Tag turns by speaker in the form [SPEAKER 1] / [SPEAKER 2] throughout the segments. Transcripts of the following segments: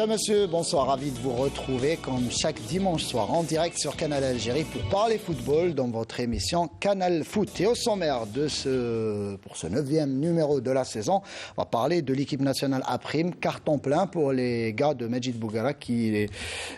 [SPEAKER 1] Mesdames, Messieurs, bonsoir, ravi de vous retrouver comme chaque dimanche soir en direct sur Canal Algérie pour parler football dans votre émission Canal Foot. Et au sommaire pour ce 9e numéro de la saison, on va parler de l'équipe nationale A', carton plein pour les gars de Majid Bouguera qui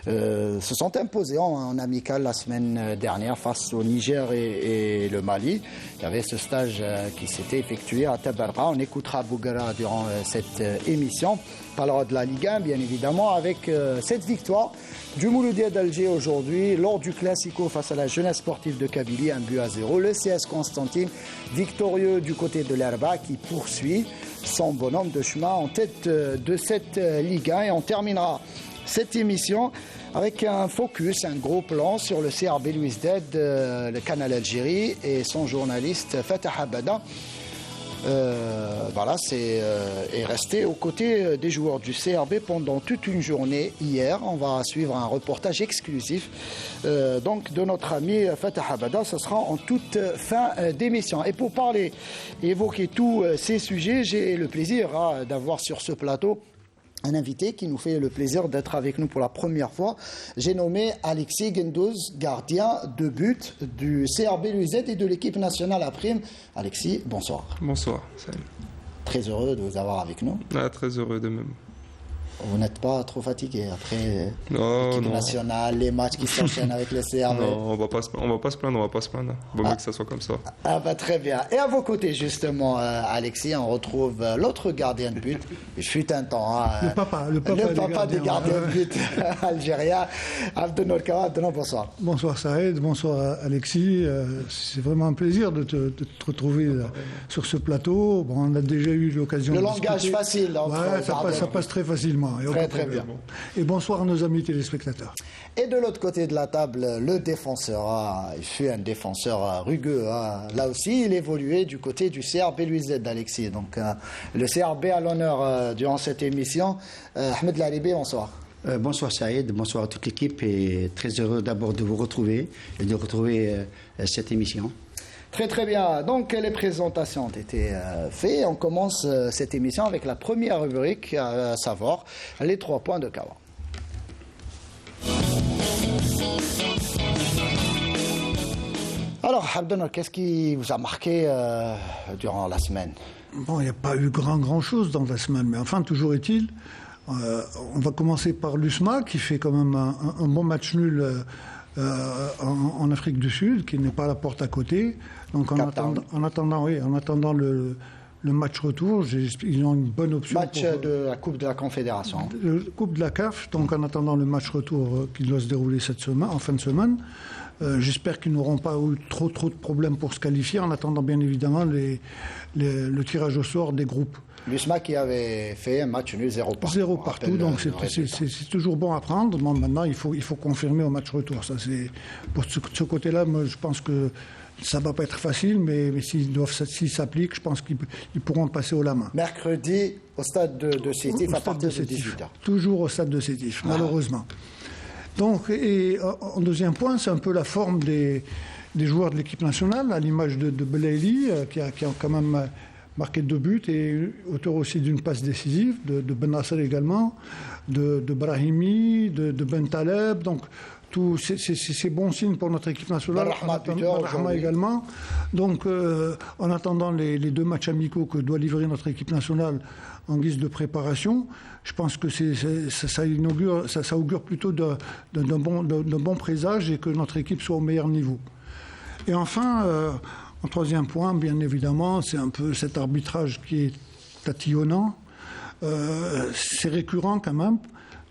[SPEAKER 1] se sont imposés en amical la semaine dernière face au Niger et le Mali. Il y avait ce stage qui s'était effectué à Tabarra. On écoutera Bouguera durant cette émission. On parlera de la Ligue 1, bien évidemment, avec cette victoire du Mouloudia d'Alger aujourd'hui lors du Classico face à la jeunesse sportive de Kabylie, 1-0. Le CS Constantine, victorieux du côté de l'Herba, qui poursuit son bonhomme de chemin en tête de cette Ligue 1. Et on terminera cette émission avec un focus, un gros plan sur le CRB Louis Ded, le Canal Algérie et son journaliste Fatah Abada. Est resté aux côtés des joueurs du CRB pendant toute une journée hier. On va suivre un reportage exclusif de notre ami Fatah Abada. Ce sera en toute fin d'émission. Et pour parler et évoquer tous ces sujets, j'ai le plaisir d'avoir sur ce plateau un invité qui nous fait le plaisir d'être avec nous pour la première fois. J'ai nommé Alexis Gendouz, gardien de but du CRB Louis-Z et de l'équipe nationale A'. Alexis, bonsoir.
[SPEAKER 2] Bonsoir, salut.
[SPEAKER 1] Très heureux de vous avoir avec nous.
[SPEAKER 2] Très heureux de même.
[SPEAKER 1] Vous n'êtes pas trop fatigué après l'équipe nationale, les matchs qui s'enchaînent avec le CRB?
[SPEAKER 2] Non, on va pas se plaindre. Vaut mieux que ça soit comme ça.
[SPEAKER 1] Très bien. Et à vos côtés, justement, Alexis, on retrouve l'autre gardien de but. Il fut un temps.
[SPEAKER 3] Le papa
[SPEAKER 1] des gardiens de but algériens. Abdenour Kawa. Abdenour, bonsoir.
[SPEAKER 3] Bonsoir Saïd, bonsoir Alexis. C'est vraiment un plaisir de te retrouver sur ce plateau. Bon, on a déjà eu l'occasion de
[SPEAKER 1] discuter. Le langage facile.
[SPEAKER 3] Ça passe très facilement.
[SPEAKER 1] Très bien.
[SPEAKER 3] Et bonsoir à nos amis téléspectateurs.
[SPEAKER 1] Et de l'autre côté de la table, le défenseur. Il fut un défenseur rugueux. Là aussi, il évoluait du côté du CRB Louis-Z d'Alexis. Donc, le CRB à l'honneur durant cette émission. Ahmed Laribé, bonsoir.
[SPEAKER 4] Bonsoir Saïd, bonsoir à toute l'équipe et très heureux d'abord de vous retrouver et de retrouver cette émission.
[SPEAKER 1] Très bien. Donc les présentations ont été faites. On commence cette émission avec la première rubrique, à savoir les 3 points de Kawa. Alors, Abdenour, qu'est-ce qui vous a marqué durant la semaine?
[SPEAKER 3] Bon, il n'y a pas eu grand-chose dans la semaine, mais enfin, toujours est-il, on va commencer par l'USMA, qui fait quand même un bon match nul en Afrique du Sud, qui n'est pas à la porte à côté. Donc en attendant le match retour, ils ont une bonne option.
[SPEAKER 1] Match de la Coupe de la Confédération.
[SPEAKER 3] Coupe de la CAF, donc en attendant le match retour qui doit se dérouler cette semaine, en fin de semaine. J'espère qu'ils n'auront pas eu trop de problèmes pour se qualifier, en attendant bien évidemment le tirage au sort des groupes.
[SPEAKER 1] L'USMA qui avait fait un match nul 0 partout.
[SPEAKER 3] 0 partout, donc c'est toujours bon à prendre. Bon, maintenant, il faut confirmer au match retour. Ça, pour ce côté-là, moi, je pense que ça ne va pas être facile, mais s'ils s'appliquent, je pense qu'ils pourront passer haut la main.
[SPEAKER 1] Mercredi, au stade de Sétif, à partir de 18h.
[SPEAKER 3] Toujours au stade de Sétif, malheureusement. Donc, et en deuxième point, c'est un peu la forme des joueurs de l'équipe nationale, à l'image de Belaïli, qui a quand même marqué 2 buts et auteur aussi d'une passe décisive, de Ben Nasser également, de Brahimi, de Ben Taleb. Donc, c'est bon signe pour notre équipe nationale. Rahma également. Donc, en attendant les 2 matchs amicaux que doit livrer notre équipe nationale en guise de préparation, je pense que ça augure plutôt d'un bon présage et que notre équipe soit au meilleur niveau. Et enfin, en troisième point, bien évidemment, c'est un peu cet arbitrage qui est tatillonnant. C'est récurrent quand même.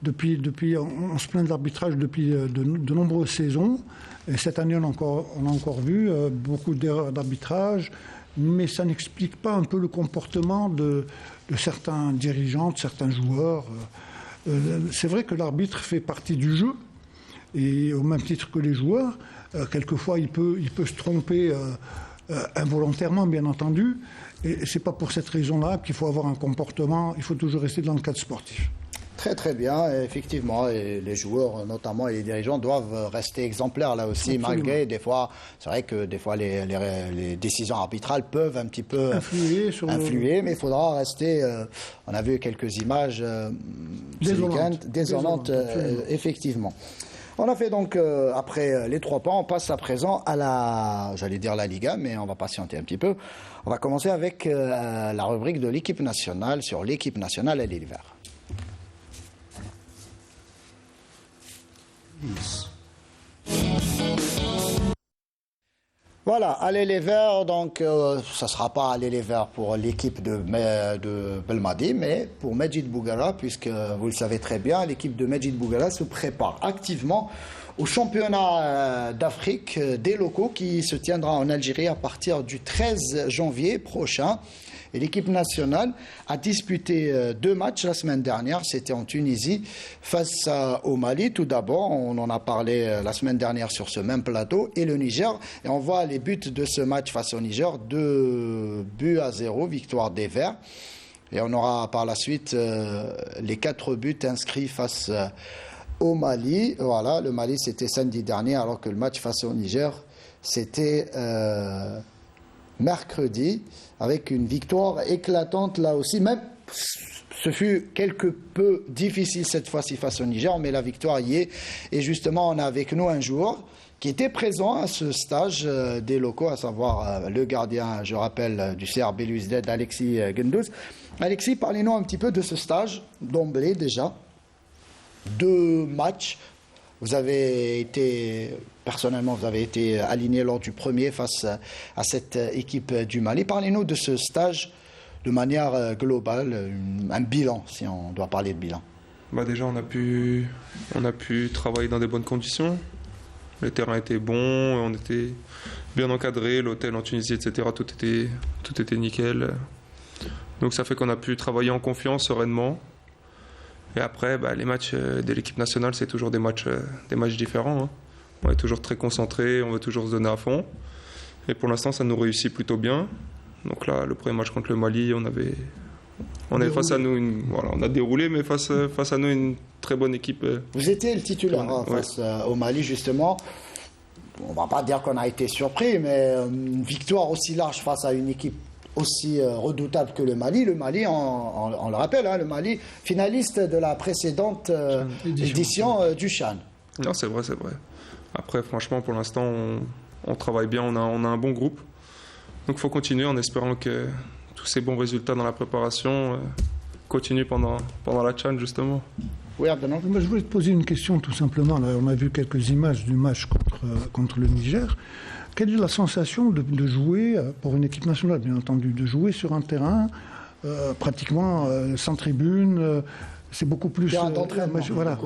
[SPEAKER 3] On se plaint de l'arbitrage depuis de nombreuses saisons. Et cette année, on a encore vu beaucoup d'erreurs d'arbitrage. Mais ça n'explique pas un peu le comportement de certains dirigeants, de certains joueurs. C'est vrai que l'arbitre fait partie du jeu. Et au même titre que les joueurs, quelquefois, il peut se tromper involontairement, bien entendu. Et ce n'est pas pour cette raison-là qu'il faut avoir un comportement. Il faut toujours rester dans le cadre sportif.
[SPEAKER 1] Très très bien, effectivement, et les joueurs notamment et les dirigeants doivent rester exemplaires là aussi. Absolument. Malgré des fois, c'est vrai que des fois les décisions arbitrales peuvent un petit peu influer, mais il faudra rester, on a vu quelques images désolantes, effectivement. On a fait donc, après les 3 points, on passe à présent à la Liga, mais on va patienter un petit peu. On va commencer avec la rubrique de l'équipe nationale sur l'équipe nationale et l'hiver. Voilà, allez les Verts, donc ça ne sera pas aller les Verts pour l'équipe de Belmadi, mais pour Medjid Bougara, puisque vous le savez très bien, l'équipe de Medjid Bougara se prépare activement au championnat d'Afrique des locaux qui se tiendra en Algérie à partir du 13 janvier prochain. Et l'équipe nationale a disputé 2 matchs la semaine dernière. C'était en Tunisie face au Mali. Tout d'abord, on en a parlé la semaine dernière sur ce même plateau. Et le Niger. Et on voit les buts de ce match face au Niger. 2-0, victoire des Verts. Et on aura par la suite les 4 buts inscrits face au Mali. Voilà, le Mali, c'était samedi dernier, alors que le match face au Niger, c'était mercredi, avec une victoire éclatante là aussi. Même, ce fut quelque peu difficile cette fois-ci face au Niger, mais la victoire y est. Et justement, on a avec nous un joueur qui était présent à ce stage des locaux, à savoir le gardien, je rappelle, du CR Belouizdad, Alexis Gendouz. Alexis, parlez-nous un petit peu de ce stage, d'emblée déjà. 2 matchs. Vous avez été aligné lors du premier face à cette équipe du Mali. Parlez-nous de ce stage de manière globale, un bilan, si on doit parler de bilan.
[SPEAKER 2] Déjà, on a pu travailler dans des bonnes conditions. Le terrain était bon, on était bien encadré, l'hôtel en Tunisie, etc. Tout était nickel. Donc ça fait qu'on a pu travailler en confiance, sereinement. Et après, les matchs de l'équipe nationale, c'est toujours des matchs différents. Hein. On est toujours très concentré, on veut toujours se donner à fond. Et pour l'instant, ça nous réussit plutôt bien. Donc là, le premier match contre le Mali, on avait face à nous on a déroulé, mais face à nous une très bonne équipe.
[SPEAKER 1] Vous étiez le titulaire face au Mali, justement. On ne va pas dire qu'on a été surpris, mais une victoire aussi large face à une équipe aussi redoutable que le Mali. Le Mali, on le rappelle, le Mali, finaliste de la précédente édition du CHAN.
[SPEAKER 2] Non, c'est vrai. Après, franchement, pour l'instant, on travaille bien, on a un bon groupe. Donc il faut continuer en espérant que tous ces bons résultats dans la préparation continuent pendant la CHAN, justement.
[SPEAKER 1] Oui, Abdelman.
[SPEAKER 3] Je voulais te poser une question, tout simplement. Là, on a vu quelques images du match contre le Niger. Quelle est la sensation de jouer, pour une équipe nationale, bien entendu, de jouer sur un terrain pratiquement sans tribune, c'est beaucoup plus...
[SPEAKER 1] Terrain d'entraînement.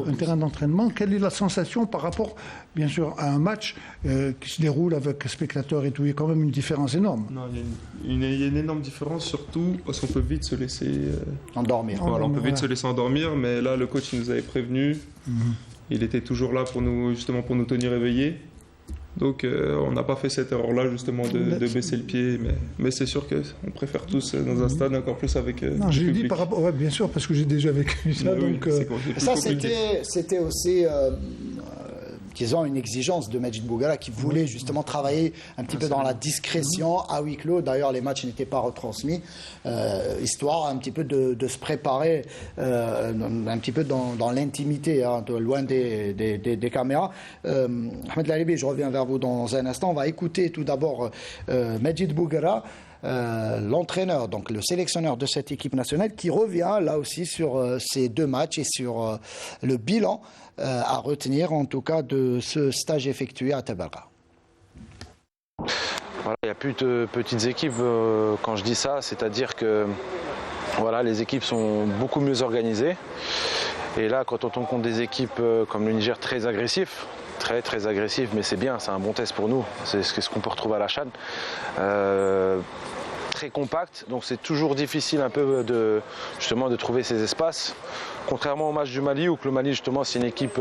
[SPEAKER 3] Un terrain d'entraînement. Quelle est la sensation par rapport, bien sûr, à un match qui se déroule avec spectateurs et tout? Il y a quand même une différence énorme.
[SPEAKER 2] Non, il y a une énorme différence, surtout parce qu'on peut vite se laisser...
[SPEAKER 1] endormir.
[SPEAKER 2] Voilà, on peut vite se laisser endormir, mais là, le coach il nous avait prévenu. Il était toujours là pour nous tenir éveillés. Donc on n'a pas fait cette erreur-là justement de baisser le pied, mais c'est sûr qu'on préfère tous dans un stade, encore plus avec
[SPEAKER 3] non, j'ai dit par rapport, bien sûr, parce que j'ai déjà vécu ça. Donc,
[SPEAKER 1] ça c'était aussi disons une exigence de Medjid Bougara qui voulait justement travailler un petit peu dans la discrétion à huis clos. D'ailleurs les matchs n'étaient pas retransmis, histoire un petit peu de se préparer un petit peu dans l'intimité, loin des caméras. Ahmed Lalibi, je reviens vers vous dans un instant. On va écouter tout d'abord Medjid Bougara, l'entraîneur, donc le sélectionneur de cette équipe nationale, qui revient là aussi sur ces 2 matchs et sur le bilan à retenir en tout cas de ce stage effectué à Tabarka.
[SPEAKER 5] Voilà, il n'y a plus de petites équipes quand je dis ça, c'est-à-dire que voilà, les équipes sont beaucoup mieux organisées. Et là, quand on tombe contre des équipes comme le Niger, très agressif, très agressif, mais c'est bien, c'est un bon test pour nous. C'est ce qu'on peut retrouver à la CHAN. Très compact, donc c'est toujours difficile un peu justement de trouver ces espaces. Contrairement au match du Mali, où le Mali justement c'est une équipe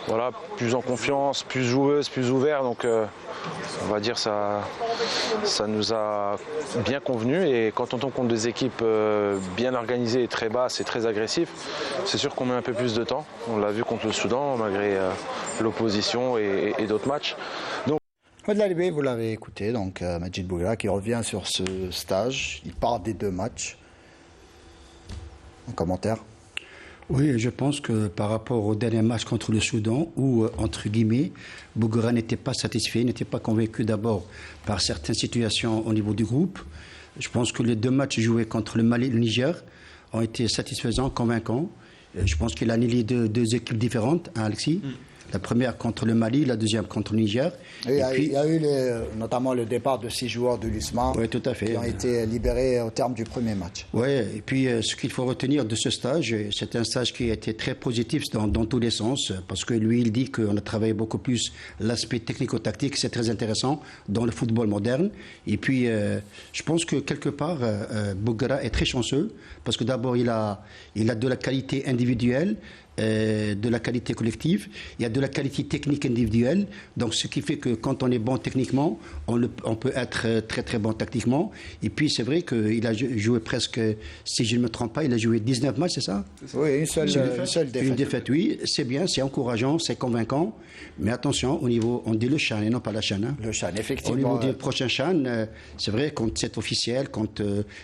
[SPEAKER 5] voilà, plus en confiance, plus joueuse, plus ouverte. Donc on va dire ça nous a bien convenu. Et quand on tombe contre des équipes bien organisées et très basses et très agressives, c'est sûr qu'on met un peu plus de temps. On l'a vu contre le Soudan, malgré l'opposition et d'autres matchs. Donc,
[SPEAKER 1] vous l'avez écouté, donc Majid Bougra qui revient sur ce stage. Il part des 2 matchs. Un commentaire?
[SPEAKER 4] Oui, je pense que par rapport au dernier match contre le Soudan, où, entre guillemets, Bougra n'était pas satisfait, n'était pas convaincu d'abord par certaines situations au niveau du groupe. Je pense que les 2 matchs joués contre le Mali et le Niger ont été satisfaisants, convaincants. Je pense qu'il a annihilé deux équipes différentes, hein, Alexis. La première contre le Mali, la deuxième contre le Niger.
[SPEAKER 1] Et il y a eu notamment le départ de 6 joueurs de l'USMA
[SPEAKER 4] tout à fait,
[SPEAKER 1] qui ont été libérés au terme du premier match.
[SPEAKER 4] Oui, et puis ce qu'il faut retenir de ce stage, c'est un stage qui a été très positif dans tous les sens, parce que lui, il dit qu'on a travaillé beaucoup plus l'aspect technico-tactique, c'est très intéressant dans le football moderne. Et puis, je pense que quelque part, Bougra est très chanceux, parce que d'abord, il a de la qualité individuelle, de la qualité collective, il y a de la qualité technique individuelle, donc ce qui fait que quand on est bon techniquement, on peut être très très bon tactiquement. Et puis c'est vrai qu'il a joué presque, si je ne me trompe pas, il a joué 19 matchs, c'est ça?
[SPEAKER 1] Oui, une seule défaite.
[SPEAKER 4] Une défaite, oui, c'est bien, c'est encourageant, c'est convaincant, mais attention, au niveau, on dit le CHAN et non pas la CHAN. Hein.
[SPEAKER 1] Le CHAN, effectivement.
[SPEAKER 4] Au niveau du prochain CHAN, c'est vrai, quand c'est officiel, quand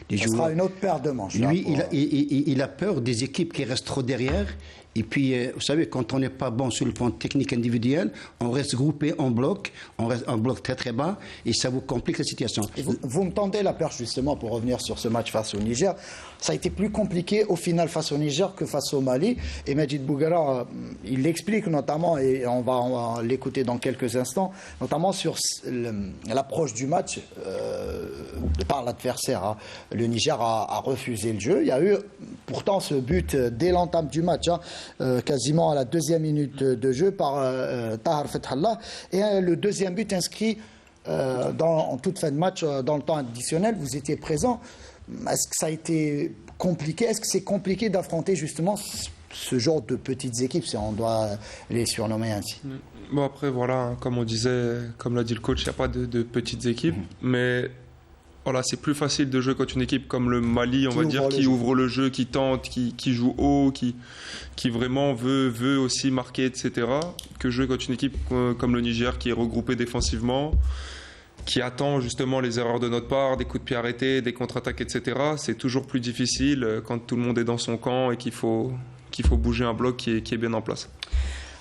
[SPEAKER 4] les joueurs...
[SPEAKER 1] Ce sera une autre paire de manches.
[SPEAKER 4] Lui, il a peur des équipes qui restent trop derrière. Et puis, vous savez, quand on n'est pas bon sur le plan technique individuel, on reste groupé en bloc, on reste en bloc très très bas, et ça vous complique la situation.
[SPEAKER 1] Et vous me tendez la perche justement pour revenir sur ce match face au Niger. Ça a été plus compliqué au final face au Niger que face au Mali. Et Majid Bougra, il l'explique notamment, et on va l'écouter dans quelques instants, notamment sur l'approche du match par l'adversaire. Hein. Le Niger a refusé le jeu. Il y a eu pourtant ce but dès l'entame du match, hein, quasiment à la 2e minute de jeu par Tahar Fethallah. Et le 2e but inscrit en toute fin de match, dans le temps additionnel. Vous étiez présent. Est-ce que ça a été compliqué? Est-ce que c'est compliqué d'affronter justement ce genre de petites équipes, si on doit les surnommer ainsi?
[SPEAKER 2] Bon, après, voilà, comme on disait, comme l'a dit le coach, il n'y a pas de petites équipes, mais voilà, c'est plus facile de jouer contre une équipe comme le Mali, on va dire, qui ouvre le jeu, qui tente, qui joue haut, qui vraiment veut aussi marquer, etc., que jouer contre une équipe comme le Niger, qui est regroupée défensivement, qui attend justement les erreurs de notre part, des coups de pied arrêtés, des contre-attaques, etc. C'est toujours plus difficile quand tout le monde est dans son camp et qu'il faut bouger un bloc qui est bien en place.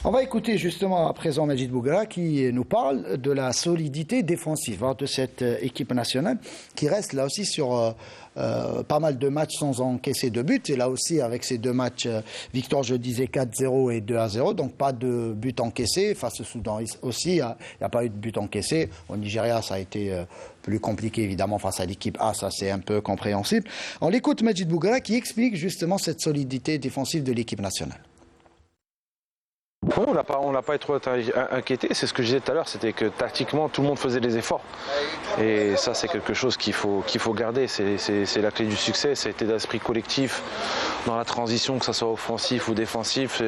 [SPEAKER 1] On va écouter justement à présent Majid Bougra qui nous parle de la solidité défensive de cette équipe nationale qui reste là aussi sur pas mal de matchs sans encaisser de but. Et là aussi avec ces 2 matchs, victoire je disais 4-0 et 2-0, donc pas de but encaissé. Face au Soudan aussi, il n'y a pas eu de but encaissé. Au Nigeria, ça a été plus compliqué évidemment face à l'équipe A, ça c'est un peu compréhensible. On l'écoute Majid Bougra qui explique justement cette solidité défensive de l'équipe nationale.
[SPEAKER 5] On n'a pas été trop inquiété, c'est ce que je disais tout à l'heure, c'était que tactiquement tout le monde faisait des efforts. Et ça c'est quelque chose qu'il faut garder, c'est la clé du succès, c'est l'état d'esprit collectif dans la transition, que ce soit offensif ou défensif,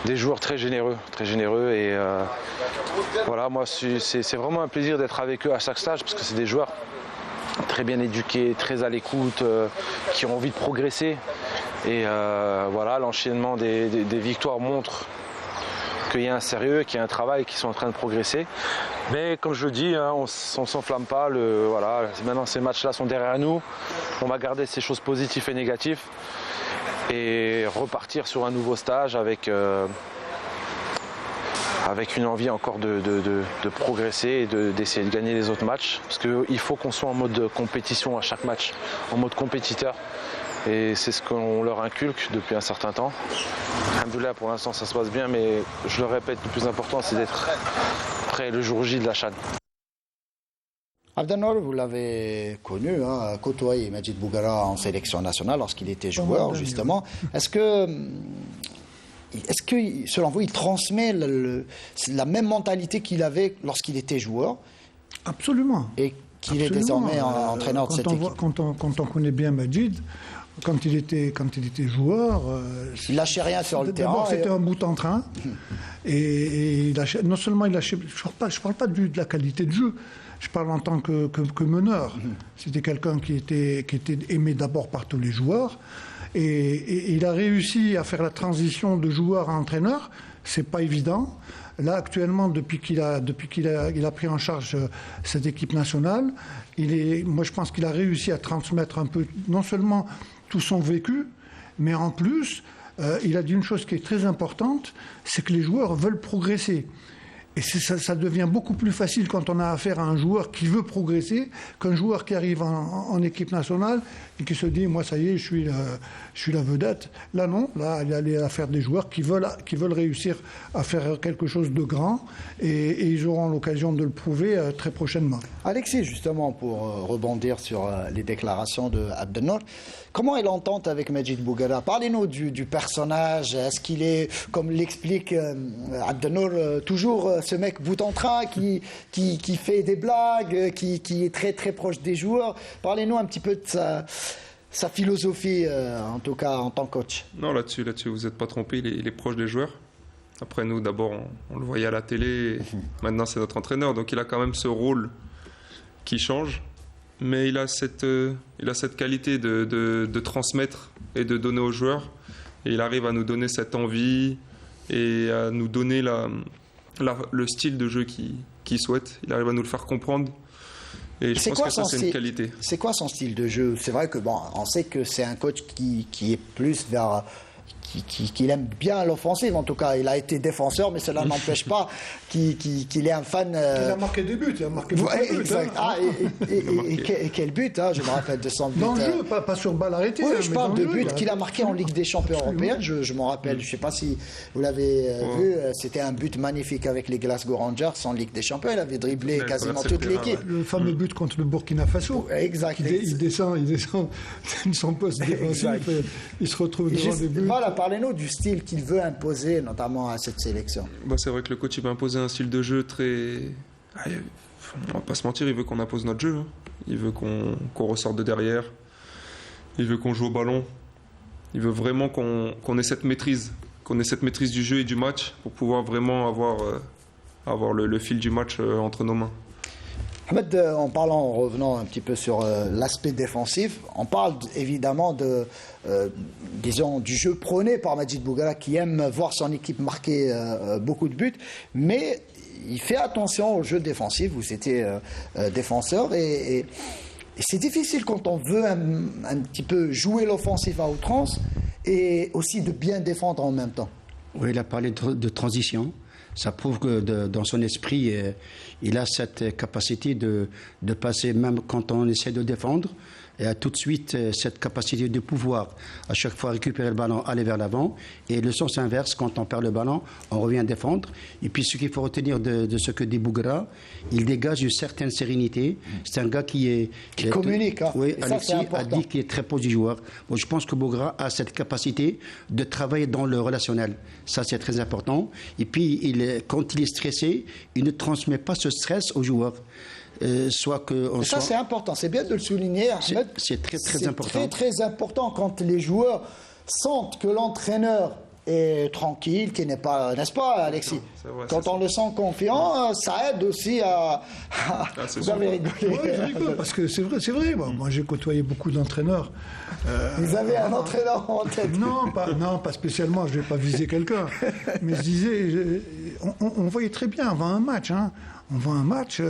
[SPEAKER 5] des joueurs très généreux et voilà, moi c'est vraiment un plaisir d'être avec eux à chaque stage parce que c'est des joueurs très bien éduqués, très à l'écoute, qui ont envie de progresser et voilà, l'enchaînement des victoires montre qu'il y a un sérieux, qu'il y a un travail, qu'ils sont en train de progresser. Mais comme je le dis, hein, on ne s'enflamme pas. Voilà, maintenant ces matchs-là sont derrière nous. On va garder ces choses positives et négatives et repartir sur un nouveau stage avec une envie encore de progresser et d'essayer de gagner les autres matchs. Parce qu'il faut qu'on soit en mode compétition à chaque match, en mode compétiteur. Et c'est ce qu'on leur inculque depuis un certain temps. Alhamdoulilah, pour l'instant ça se passe bien, mais je le répète, le plus important c'est d'être prêt le jour J de la CHAN.
[SPEAKER 1] Abdelnour, vous l'avez connu, côtoyé Majid Bougra en sélection nationale lorsqu'il était joueur, justement. Est-ce que, selon vous, il transmet la même mentalité qu'il avait lorsqu'il était joueur?
[SPEAKER 3] Absolument.
[SPEAKER 1] Et qu'il est désormais entraîneur de cette équipe?
[SPEAKER 3] Quand on connaît bien Majid, quand il était joueur,
[SPEAKER 1] il lâchait rien sur le terrain.
[SPEAKER 3] D'abord, c'était un bout en train. Et non seulement il a... Je ne parle pas de la qualité de jeu, je parle en tant que meneur. C'était quelqu'un qui était aimé d'abord par tous les joueurs. Et il a réussi à faire la transition de joueur à entraîneur. C'est pas évident. Là, actuellement, depuis qu'il a pris en charge cette équipe nationale, moi, je pense qu'il a réussi à transmettre un peu, non seulement tout son vécu, mais en plus, il a dit une chose qui est très importante, c'est que les joueurs veulent progresser. Et ça devient beaucoup plus facile quand on a affaire à un joueur qui veut progresser qu'un joueur qui arrive en équipe nationale et qui se dit, moi, ça y est, je suis la vedette. Là, non. Là, il y a l'affaire des joueurs qui veulent réussir à faire quelque chose de grand et ils auront l'occasion de le prouver très prochainement.
[SPEAKER 1] Alexis, justement, pour rebondir sur les déclarations de Abdelnour, comment est l'entente avec Majid Bouguerra? Parlez-nous du personnage. Est-ce qu'il est, comme l'explique Abdelnour, toujours ce mec bout en train qui fait des blagues, qui est très très proche des joueurs? Parlez-nous un petit peu de sa philosophie, en tout cas en tant que coach.
[SPEAKER 2] Non, là-dessus, vous n'êtes pas trompé, il est proche des joueurs. Après, nous, d'abord, on le voyait à la télé, maintenant c'est notre entraîneur, donc il a quand même ce rôle qui change. Mais il a cette qualité de transmettre et de donner aux joueurs. Et il arrive à nous donner cette envie et à nous donner le style de jeu qu'il souhaite. Il arrive à nous le faire comprendre. Et je pense que ça, c'est une qualité.
[SPEAKER 1] C'est quoi son style de jeu? C'est vrai que on sait que c'est un coach qui est plus vers... Qui aime bien l'offensive, en tout cas. Il a été défenseur, mais cela n'empêche pas qu'il est un fan...
[SPEAKER 3] Il a marqué des buts, il a marqué beaucoup de buts.
[SPEAKER 1] Exact. Et quel but, hein, je me rappelle de son but.
[SPEAKER 3] Dans le jeu, pas sur balle arrêtée.
[SPEAKER 1] Oui, je parle de buts qu'il a marqué en Ligue des Champions européenne, je m'en rappelle. Je ne sais pas si vous l'avez vu, c'était un but magnifique avec les Glasgow Rangers en Ligue des Champions. Il avait dribblé quasiment toute l'équipe.
[SPEAKER 3] Le fameux but contre le Burkina Faso.
[SPEAKER 1] Exact.
[SPEAKER 3] Il descend de son poste défensif, il se retrouve devant des buts.
[SPEAKER 1] Voilà, parlez-nous du style qu'il veut imposer, notamment à cette sélection.
[SPEAKER 2] C'est vrai que le coach il veut imposer un style de jeu très... On va pas se mentir, il veut qu'on impose notre jeu. Il veut qu'on ressorte de derrière. Il veut qu'on joue au ballon. Il veut vraiment qu'on ait cette maîtrise. Qu'on ait cette maîtrise du jeu et du match pour pouvoir vraiment avoir le fil du match entre nos mains.
[SPEAKER 1] Ahmed, en revenant un petit peu sur l'aspect défensif, on parle évidemment du jeu prôné par Majid Bouguerra qui aime voir son équipe marquer beaucoup de buts, mais il fait attention au jeu défensif. Vous étiez défenseur et c'est difficile quand on veut un petit peu jouer l'offensif à outrance et aussi de bien défendre en même temps.
[SPEAKER 4] Oui, il a parlé de transition. Ça prouve que dans son esprit, il a cette capacité de passer, même quand on essaie de défendre, et a tout de suite cette capacité de pouvoir à chaque fois récupérer le ballon, aller vers l'avant. Et le sens inverse, quand on perd le ballon, on revient défendre. Et puis ce qu'il faut retenir de ce que dit Bouguerra, il dégage une certaine sérénité. C'est un gars qui
[SPEAKER 1] communique.
[SPEAKER 4] Oui, Alexis a dit qu'il est très proche du joueur. Bon, je pense que Bouguerra a cette capacité de travailler dans le relationnel. Ça, c'est très important. Et puis, quand il est stressé, il ne transmet pas ce stress aux joueurs.
[SPEAKER 1] Ça, c'est important. C'est bien de le souligner.
[SPEAKER 4] C'est très, très important.
[SPEAKER 1] C'est très, très important quand les joueurs sentent que l'entraîneur est tranquille, qui n'est pas, n'est-ce pas, Alexis?
[SPEAKER 2] Vrai,
[SPEAKER 1] quand on le sent confiant, ça aide aussi à...
[SPEAKER 3] Vous avez rigolé. Oui, je rigole, parce que c'est vrai. Moi, j'ai côtoyé beaucoup d'entraîneurs.
[SPEAKER 1] Vous avez un entraîneur en tête? Non,
[SPEAKER 3] pas spécialement, je ne vais pas viser quelqu'un. Mais je disais, on voyait très bien avant un match. On voit un match...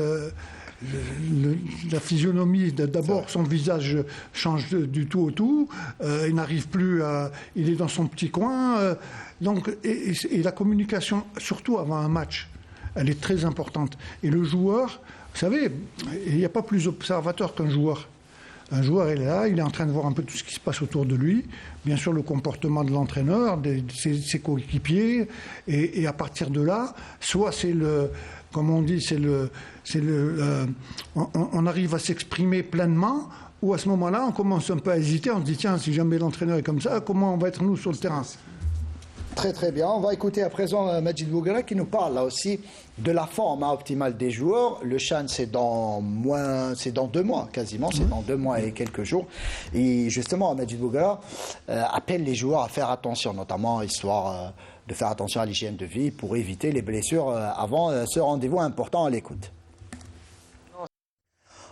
[SPEAKER 3] la physionomie, d'abord son visage change du tout au tout, il n'arrive plus à... Il est dans son petit coin, donc, et la communication, surtout avant un match, elle est très importante. Et le joueur, vous savez, il n'y a pas plus observateur qu'un joueur. Un joueur, il est là, il est en train de voir un peu tout ce qui se passe autour de lui, bien sûr le comportement de l'entraîneur, de ses coéquipiers, et à partir de là, soit c'est comme on dit, on arrive à s'exprimer pleinement, ou à ce moment-là, on commence un peu à hésiter, on se dit, tiens, si jamais l'entraîneur est comme ça, comment on va être nous sur le terrain?
[SPEAKER 1] Très très bien. On va écouter à présent Majid Bouguerra qui nous parle là aussi de la forme optimale des joueurs. Le CHAN, c'est dans 2 mois quasiment, c'est dans 2 mois et quelques jours. Et justement, Majid Bouguerra appelle les joueurs à faire attention, notamment histoire de faire attention à l'hygiène de vie pour éviter les blessures avant ce rendez-vous important à l'écoute.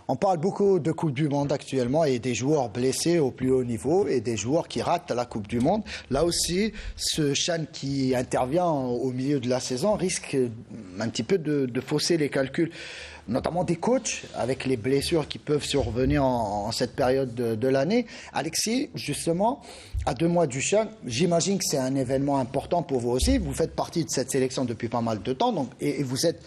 [SPEAKER 1] On parle beaucoup de Coupe du Monde actuellement et des joueurs blessés au plus haut niveau et des joueurs qui ratent la Coupe du Monde. Là aussi, ce CHAN qui intervient au milieu de la saison risque un petit peu de fausser les calculs, notamment des coachs avec les blessures qui peuvent survenir en cette période de l'année. Alexis, justement, à 2 mois du CHAN, j'imagine que c'est un événement important pour vous aussi. Vous faites partie de cette sélection depuis pas mal de temps donc, et vous êtes...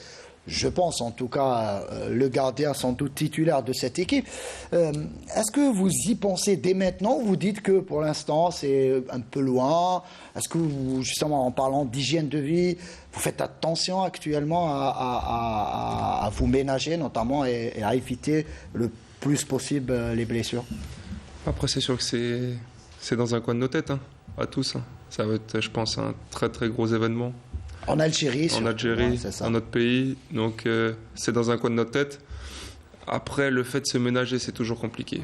[SPEAKER 1] Je pense en tout cas le gardien sans doute titulaire de cette équipe. Est-ce que vous y pensez dès maintenant ou vous dites que pour l'instant c'est un peu loin? Est-ce que vous, justement en parlant d'hygiène de vie, vous faites attention actuellement à vous ménager notamment et à éviter le plus possible les blessures?
[SPEAKER 2] Après, c'est sûr que c'est dans un coin de nos têtes, hein, à tous. Hein. Ça va être, je pense, un très très gros événement.
[SPEAKER 1] En Algérie,
[SPEAKER 2] dans notre pays. Donc, c'est dans un coin de notre tête. Après, le fait de se ménager, c'est toujours compliqué.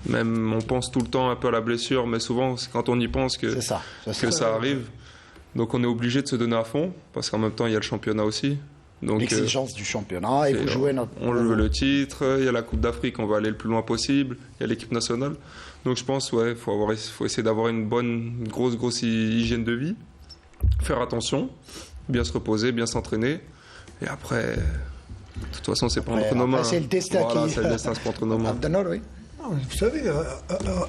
[SPEAKER 2] Même, on pense tout le temps un peu à la blessure, mais souvent, c'est quand on y pense que ça arrive. Donc, on est obligé de se donner à fond, parce qu'en même temps, il y a le championnat aussi.
[SPEAKER 1] L'exigence du championnat, et vous jouez
[SPEAKER 2] on joue le titre, il y a la Coupe d'Afrique, on va aller le plus loin possible, il y a l'équipe nationale. Donc, je pense, faut essayer d'avoir une grosse hygiène de vie. Faire attention, bien se reposer, bien s'entraîner. Et après, de toute façon, c'est pas entre nos mains.
[SPEAKER 1] C'est le destin
[SPEAKER 2] c'est le destin, c'est pas entre nos mains.
[SPEAKER 1] Abdelnour, oui.
[SPEAKER 3] Vous savez,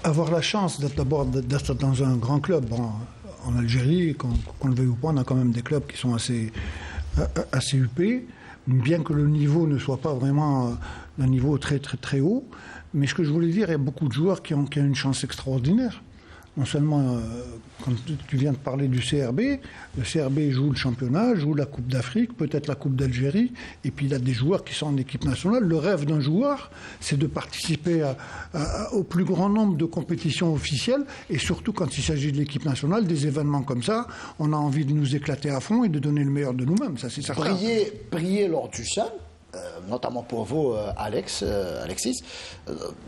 [SPEAKER 3] avoir la chance d'abord d'être dans un grand club en Algérie, qu'on le veuille ou pas, on a quand même des clubs qui sont assez huppés, bien que le niveau ne soit pas vraiment d'un niveau très très très haut. Mais ce que je voulais dire, il y a beaucoup de joueurs qui ont une chance extraordinaire. Non seulement, quand tu viens de parler du CRB, le CRB joue le championnat, joue la Coupe d'Afrique, peut-être la Coupe d'Algérie, et puis il a des joueurs qui sont en équipe nationale. Le rêve d'un joueur, c'est de participer au plus grand nombre de compétitions officielles, et surtout quand il s'agit de l'équipe nationale, des événements comme ça, on a envie de nous éclater à fond et de donner le meilleur de nous-mêmes, ça c'est certain.
[SPEAKER 1] Briller lors du CHAN, notamment pour vous, Alexis,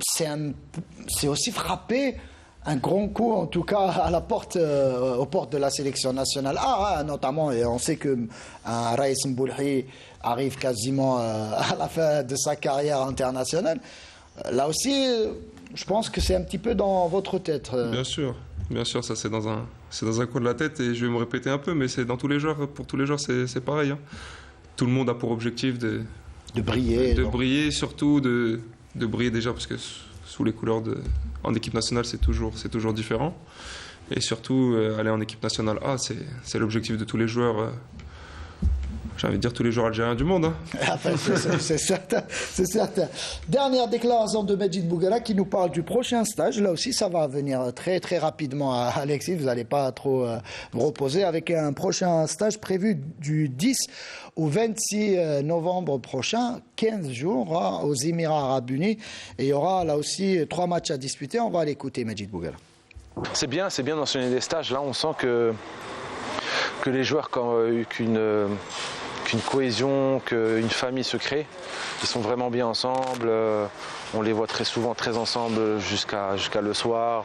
[SPEAKER 1] c'est aussi frapper un grand coup, en tout cas, à la porte, aux portes de la sélection nationale. Notamment, et on sait qu'un Raïs Mboulhi arrive quasiment à la fin de sa carrière internationale. Là aussi, je pense que c'est un petit peu dans votre tête.
[SPEAKER 2] Bien sûr, ça c'est dans un coin de la tête, et je vais me répéter un peu, mais c'est dans tous les joueurs, pour tous les joueurs, c'est pareil. Hein. Tout le monde a pour objectif de
[SPEAKER 1] briller.
[SPEAKER 2] De briller, surtout de briller déjà, parce que sous les couleurs en équipe nationale, c'est toujours différent. Et surtout, aller en équipe nationale A, c'est l'objectif de tous les joueurs, j'ai envie de dire tous les joueurs algériens du monde. Hein.
[SPEAKER 1] C'est certain. Dernière déclaration de Medjid Bouguera qui nous parle du prochain stage. Là aussi, ça va venir très très rapidement à Alexis. Vous n'allez pas trop vous reposer, avec un prochain stage prévu du 10 au 26 novembre prochain, 15 jours aux Émirats Arabes Unis. Et il y aura là aussi 3 matchs à disputer. On va l'écouter, Medjid Bouguera.
[SPEAKER 5] C'est bien d'enchaîner des stages. Là, on sent que les joueurs qu'une cohésion, qu'une famille se crée. Ils sont vraiment bien ensemble. On les voit très souvent très ensemble jusqu'à le soir.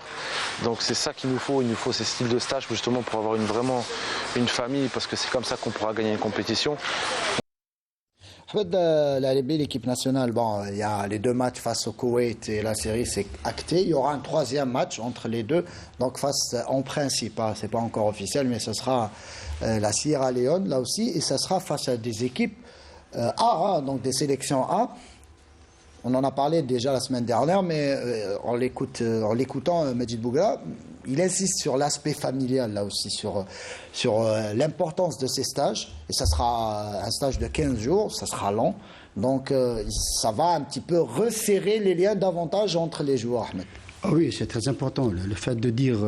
[SPEAKER 5] Donc c'est ça qu'il nous faut. Il nous faut ces styles de stage justement pour avoir vraiment une famille, parce que c'est comme ça qu'on pourra gagner une compétition.
[SPEAKER 1] L'équipe nationale, il y a les 2 matchs face au Koweït et la série, c'est acté. Il y aura un 3e match entre les deux, donc en principe, c'est pas encore officiel, mais ce sera la Sierra Leone là aussi, et ça sera face à des équipes A, donc des sélections A. On en a parlé déjà la semaine dernière, mais en l'écoutant, Medjid Bouguera, il insiste sur l'aspect familial là aussi, sur l'importance de ces stages. Et ça sera un stage de 15 jours, ça sera long. Donc ça va un petit peu resserrer les liens davantage entre les joueurs, Ahmed.
[SPEAKER 4] Ah oui, c'est très important. Le fait de dire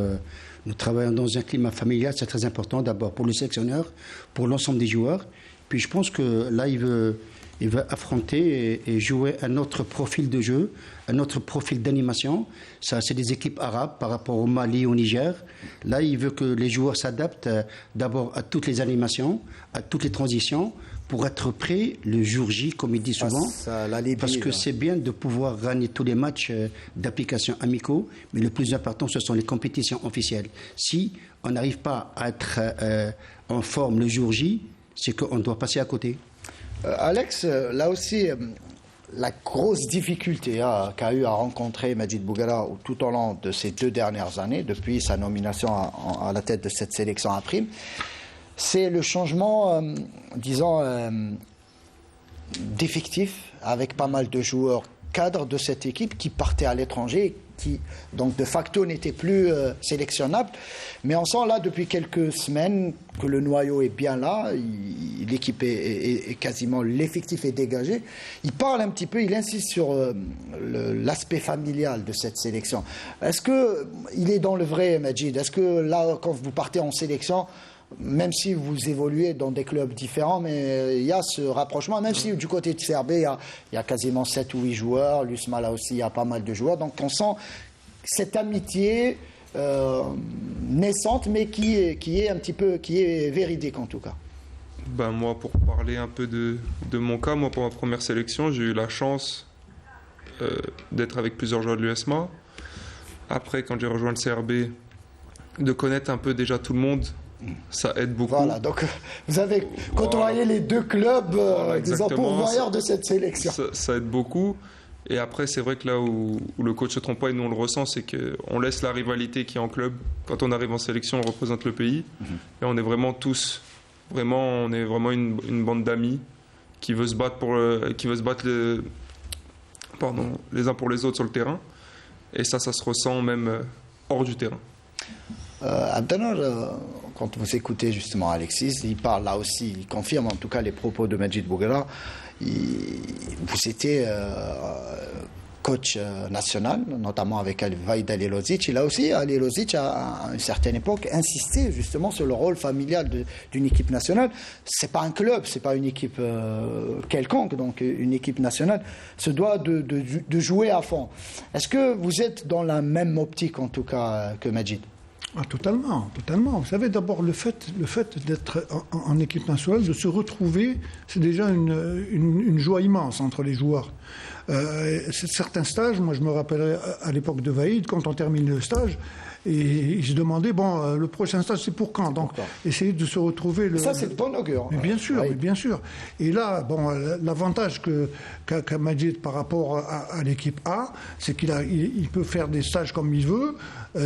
[SPEAKER 4] nous travaillons dans un climat familial, c'est très important d'abord pour le sélectionneur, pour l'ensemble des joueurs. Puis je pense que là, il veut il va affronter et jouer un autre profil de jeu, un autre profil d'animation. Ça, c'est des équipes arabes par rapport au Mali, au Niger. Là, il veut que les joueurs s'adaptent d'abord à toutes les animations, à toutes les transitions, pour être prêts le jour J, comme il dit souvent. Parce que c'est bien de pouvoir gagner tous les matchs d'application amicaux, mais le plus important, ce sont les compétitions officielles. Si on n'arrive pas à être en forme le jour J, c'est qu'on doit passer à côté.
[SPEAKER 1] Alex, là aussi, la grosse difficulté qu'a eu à rencontrer Majid Boughara tout au long de ces 2 dernières années, depuis sa nomination à la tête de cette sélection à prime, c'est le changement, d'effectifs, avec pas mal de joueurs cadres de cette équipe qui partaient à l'étranger, qui donc de facto n'étaient plus sélectionnables. Mais on sent là depuis quelques semaines que le noyau est bien là, l'équipe est quasiment, l'effectif est dégagé. Il parle un petit peu, il insiste sur l'aspect familial de cette sélection. Est-ce qu'il est dans le vrai, Majid? Est-ce que là, quand vous partez en sélection, même si vous évoluez dans des clubs différents, mais il y a ce rapprochement, même si du côté de CRB, il y a quasiment 7 ou 8 joueurs, l'USMA là aussi, il y a pas mal de joueurs, donc on sent cette amitié naissante, mais qui est un petit peu, qui est véridique en tout cas.
[SPEAKER 2] Ben moi, pour parler un peu de mon cas, moi pour ma première sélection, j'ai eu la chance d'être avec plusieurs joueurs de l'USMA. Après, quand j'ai rejoint le CRB, de connaître un peu déjà tout le monde, ça aide beaucoup.
[SPEAKER 1] Voilà, donc vous avez côtoyé les 2 clubs, disons, pourvoyeurs de cette sélection.
[SPEAKER 2] Ça aide beaucoup. Et après, c'est vrai que là où le coach se trompe pas et nous on le ressent, c'est qu'on laisse la rivalité qui est en club. Quand on arrive en sélection, on représente le pays. Et on est vraiment tous, on est vraiment une bande d'amis qui veut se battre les uns pour les autres sur le terrain. Et ça se ressent même hors du terrain.
[SPEAKER 1] Abdelnour, quand vous écoutez justement Alexis, il parle là aussi, il confirme en tout cas les propos de Majid Boughara. Vous étiez coach national, notamment avec Vaïd Alilozic. Il a aussi, Alilozic, à une certaine époque, insisté justement sur le rôle familial d'une équipe nationale. C'est pas un club, c'est pas une équipe quelconque, donc une équipe nationale se doit de jouer à fond. Est-ce que vous êtes dans la même optique en tout cas que Majid?
[SPEAKER 3] Totalement. Vous savez, d'abord, le fait d'être en équipe nationale, de se retrouver, c'est déjà une joie immense entre les joueurs. Certains stages, moi je me rappellerai à l'époque de Vaïd, quand on termine le stage, et il se demandait, le prochain stage c'est pour quand? Donc, essayer de se retrouver...
[SPEAKER 1] Ça, c'est de bon augure.
[SPEAKER 3] Mais bien sûr, oui. Bien sûr. Et là, l'avantage qu'a Majid par rapport à l'équipe A, c'est qu'il peut faire des stages comme il veut,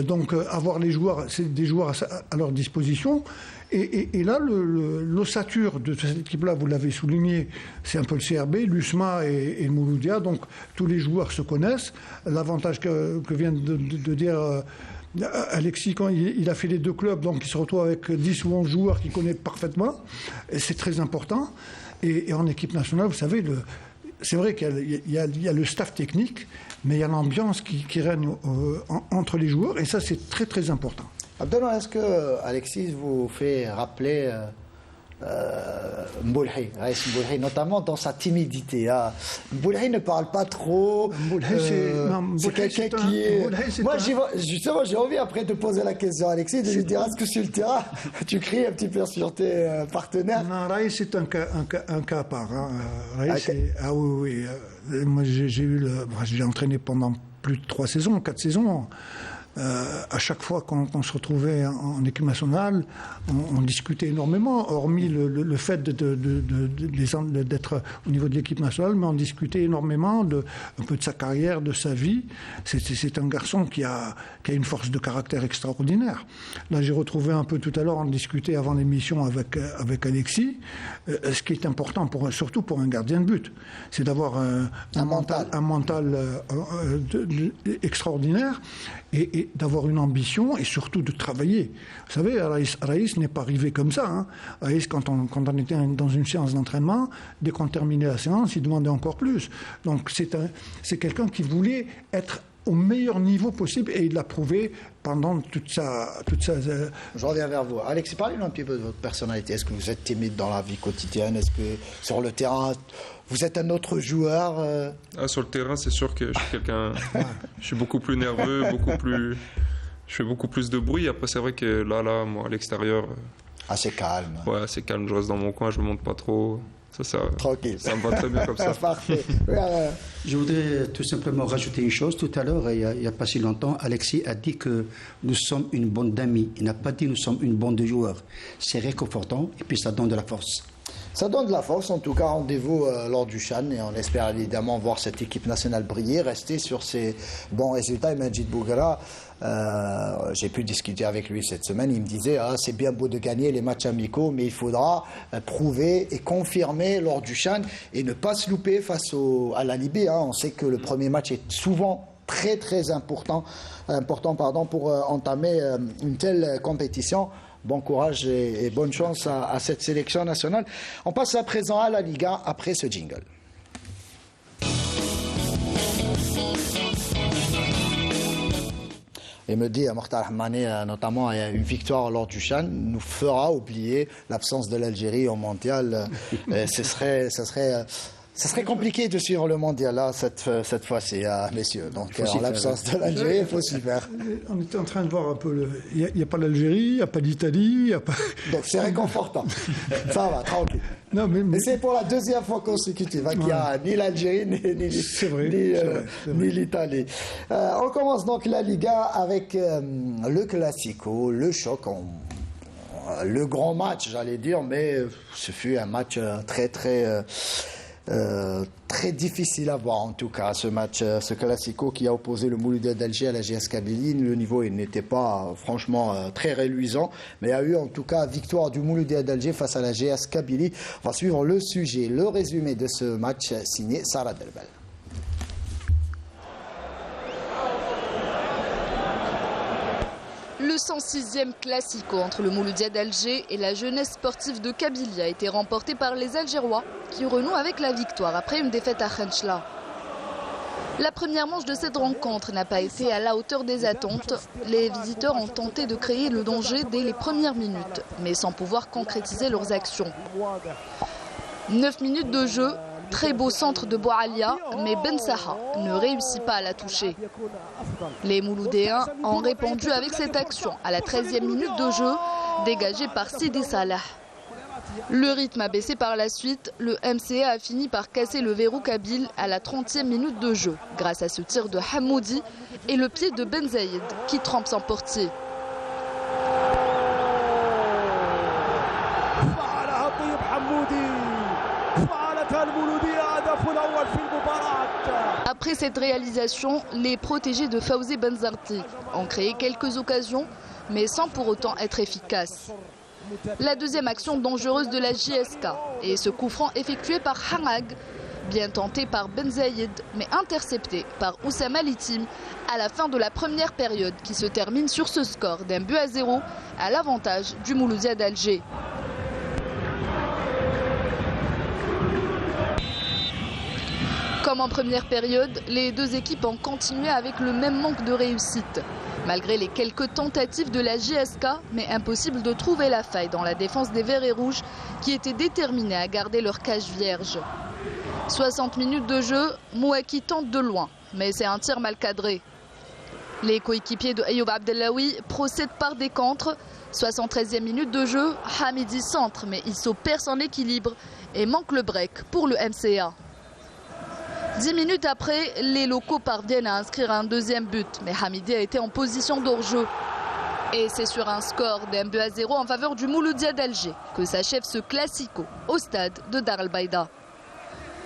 [SPEAKER 3] donc avoir les joueurs, c'est des joueurs à leur disposition. Et là, l'ossature de cette équipe-là, vous l'avez souligné, c'est un peu le CRB, l'USMA et le Mouloudia, donc tous les joueurs se connaissent. L'avantage que vient de dire Alexis, quand il a fait les 2 clubs, donc il se retrouve avec 10 ou 11 joueurs qu'il connaît parfaitement, et c'est très important. Et en équipe nationale, vous savez, c'est vrai qu'il y a le staff technique, mais il y a l'ambiance qui règne entre les joueurs, et ça c'est très très important.
[SPEAKER 1] Abdelnour, est-ce que Alexis vous fait rappeler Mboulhi, Raïs Mboulhi, notamment dans sa timidité? Mboulhi ne parle pas trop. C'est quelqu'un qui est. Moi, justement, j'ai envie après de poser la question à Alexis, de lui dire est-ce que sur le terrain, tu cries un petit peu sur tes partenaires?
[SPEAKER 3] Non, Raïs, c'est un cas à part. Raïs, oui. Moi, j'ai entraîné pendant plus de 3 saisons, 4 saisons. À chaque fois qu'on se retrouvait en équipe nationale, on discutait énormément, hormis le fait d'être au niveau de l'équipe nationale, mais on discutait énormément un peu de sa carrière, de sa vie. C'est un garçon qui a une force de caractère extraordinaire. Là, j'ai retrouvé un peu tout à l'heure, on discutait avant l'émission avec Alexis, ce qui est important, surtout pour un gardien de but, c'est d'avoir un mental extraordinaire et d'avoir une ambition et surtout de travailler. Vous savez, Raïs n'est pas arrivé comme ça. Hein. Raïs, quand on était dans une séance d'entraînement, dès qu'on terminait la séance, il demandait encore plus. Donc c'est quelqu'un qui voulait être au meilleur niveau possible et il l'a prouvé pendant toute sa
[SPEAKER 1] Je reviens vers vous. Alexis, parlez-nous un petit peu de votre personnalité. Est-ce que vous êtes timide dans la vie quotidienne? Est-ce que sur le terrain, vous êtes un autre joueur
[SPEAKER 2] Sur le terrain, c'est sûr que je suis quelqu'un... je suis beaucoup plus nerveux, je fais beaucoup plus de bruit. Après, c'est vrai que là, moi, à l'extérieur...
[SPEAKER 1] assez calme.
[SPEAKER 2] Ouais, assez calme. Je reste dans mon coin, je me montre pas trop.
[SPEAKER 1] Tranquille.
[SPEAKER 2] Ça me va très bien comme ça.
[SPEAKER 1] Parfait.
[SPEAKER 4] Je voudrais tout simplement rajouter une chose. Tout à l'heure, il n'y a pas si longtemps, Alexis a dit que nous sommes une bande d'amis. Il n'a pas dit nous sommes une bande de joueurs. C'est réconfortant et puis ça donne de la force.
[SPEAKER 1] Ça donne de la force, en tout cas, rendez-vous lors du CHAN et on espère évidemment voir cette équipe nationale briller, rester sur ses bons résultats. Et Majid Bouguera, j'ai pu discuter avec lui cette semaine, il me disait c'est bien beau de gagner les matchs amicaux, mais il faudra prouver et confirmer lors du CHAN et ne pas se louper face à la Libye. On sait que le premier match est souvent très très important pour entamer une telle compétition. Bon courage et bonne chance à cette sélection nationale. On passe à présent à la Liga après ce jingle. Et me dit Mokhtar Hamani, notamment une victoire lors du CHAN nous fera oublier l'absence de l'Algérie au mondial. Ça serait compliqué de suivre le mondial là, cette fois-ci, messieurs. Donc, en l'absence de l'Algérie, il faut s'y faire.
[SPEAKER 3] On était en train de voir un peu. Il n'y a pas l'Algérie, il n'y a pas l'Italie.
[SPEAKER 1] Donc, c'est réconfortant. Ça va, tranquille.
[SPEAKER 3] Non, mais
[SPEAKER 1] c'est pour la deuxième fois consécutive qu'il n'y a ni l'Algérie, ni l'Italie. On commence donc la Liga avec le Classico, le choc. Le grand match, j'allais dire, mais ce fut un match très difficile à voir en tout cas ce match, ce Classico qui a opposé le Mouloudia d'Alger à la GS Kabylie. Le niveau il n'était pas franchement très reluisant, mais il y a eu en tout cas victoire du Mouloudia d'Alger face à la GS Kabylie. On va suivre le sujet, le résumé de ce match signé Sarah Delbel.
[SPEAKER 6] Le 106e Classico entre le Mouloudia d'Alger et la jeunesse sportive de Kabylie a été remporté par les Algérois qui renouent avec la victoire après une défaite à Khenchla. La première manche de cette rencontre n'a pas été à la hauteur des attentes. Les visiteurs ont tenté de créer le danger dès les premières minutes, mais sans pouvoir concrétiser leurs actions. 9 minutes de jeu, très beau centre de Boualia, mais Ben Saha ne réussit pas à la toucher. Les Mouloudéens ont répondu avec cette action à la 13e minute de jeu, dégagée par Sidi Salah. Le rythme a baissé par la suite, le MCA a fini par casser le verrou kabyle à la 30e minute de jeu, grâce à ce tir de Hamoudi et le pied de Ben Zaïd qui trempe son portier. Après cette réalisation, les protégés de Fawzi Benzarti ont créé quelques occasions, mais sans pour autant être efficaces. La deuxième action dangereuse de la JSK est ce coup franc effectué par Hamag, bien tenté par Ben Zaïd, mais intercepté par Oussama Litim à la fin de la première période qui se termine sur ce score d'1-0 à l'avantage du Mouloudia d'Alger. Comme en première période, les deux équipes ont continué avec le même manque de réussite. Malgré les quelques tentatives de la JSK, mais impossible de trouver la faille dans la défense des Verts et Rouges qui étaient déterminés à garder leur cage vierge. 60 minutes de jeu, Mouaki tente de loin, mais c'est un tir mal cadré. Les coéquipiers de Ayoub Abdellaoui procèdent par des contres. 73e minute de jeu, Hamidi centre, mais Isso perd son équilibre et manque le break pour le MCA. 10 minutes après, les locaux parviennent à inscrire un deuxième but, mais Hamidi a été en position d'hors-jeu. Et c'est sur un score d'1-0 en faveur du Mouloudia d'Alger que s'achève ce Classico au stade de Dar el-Baïda.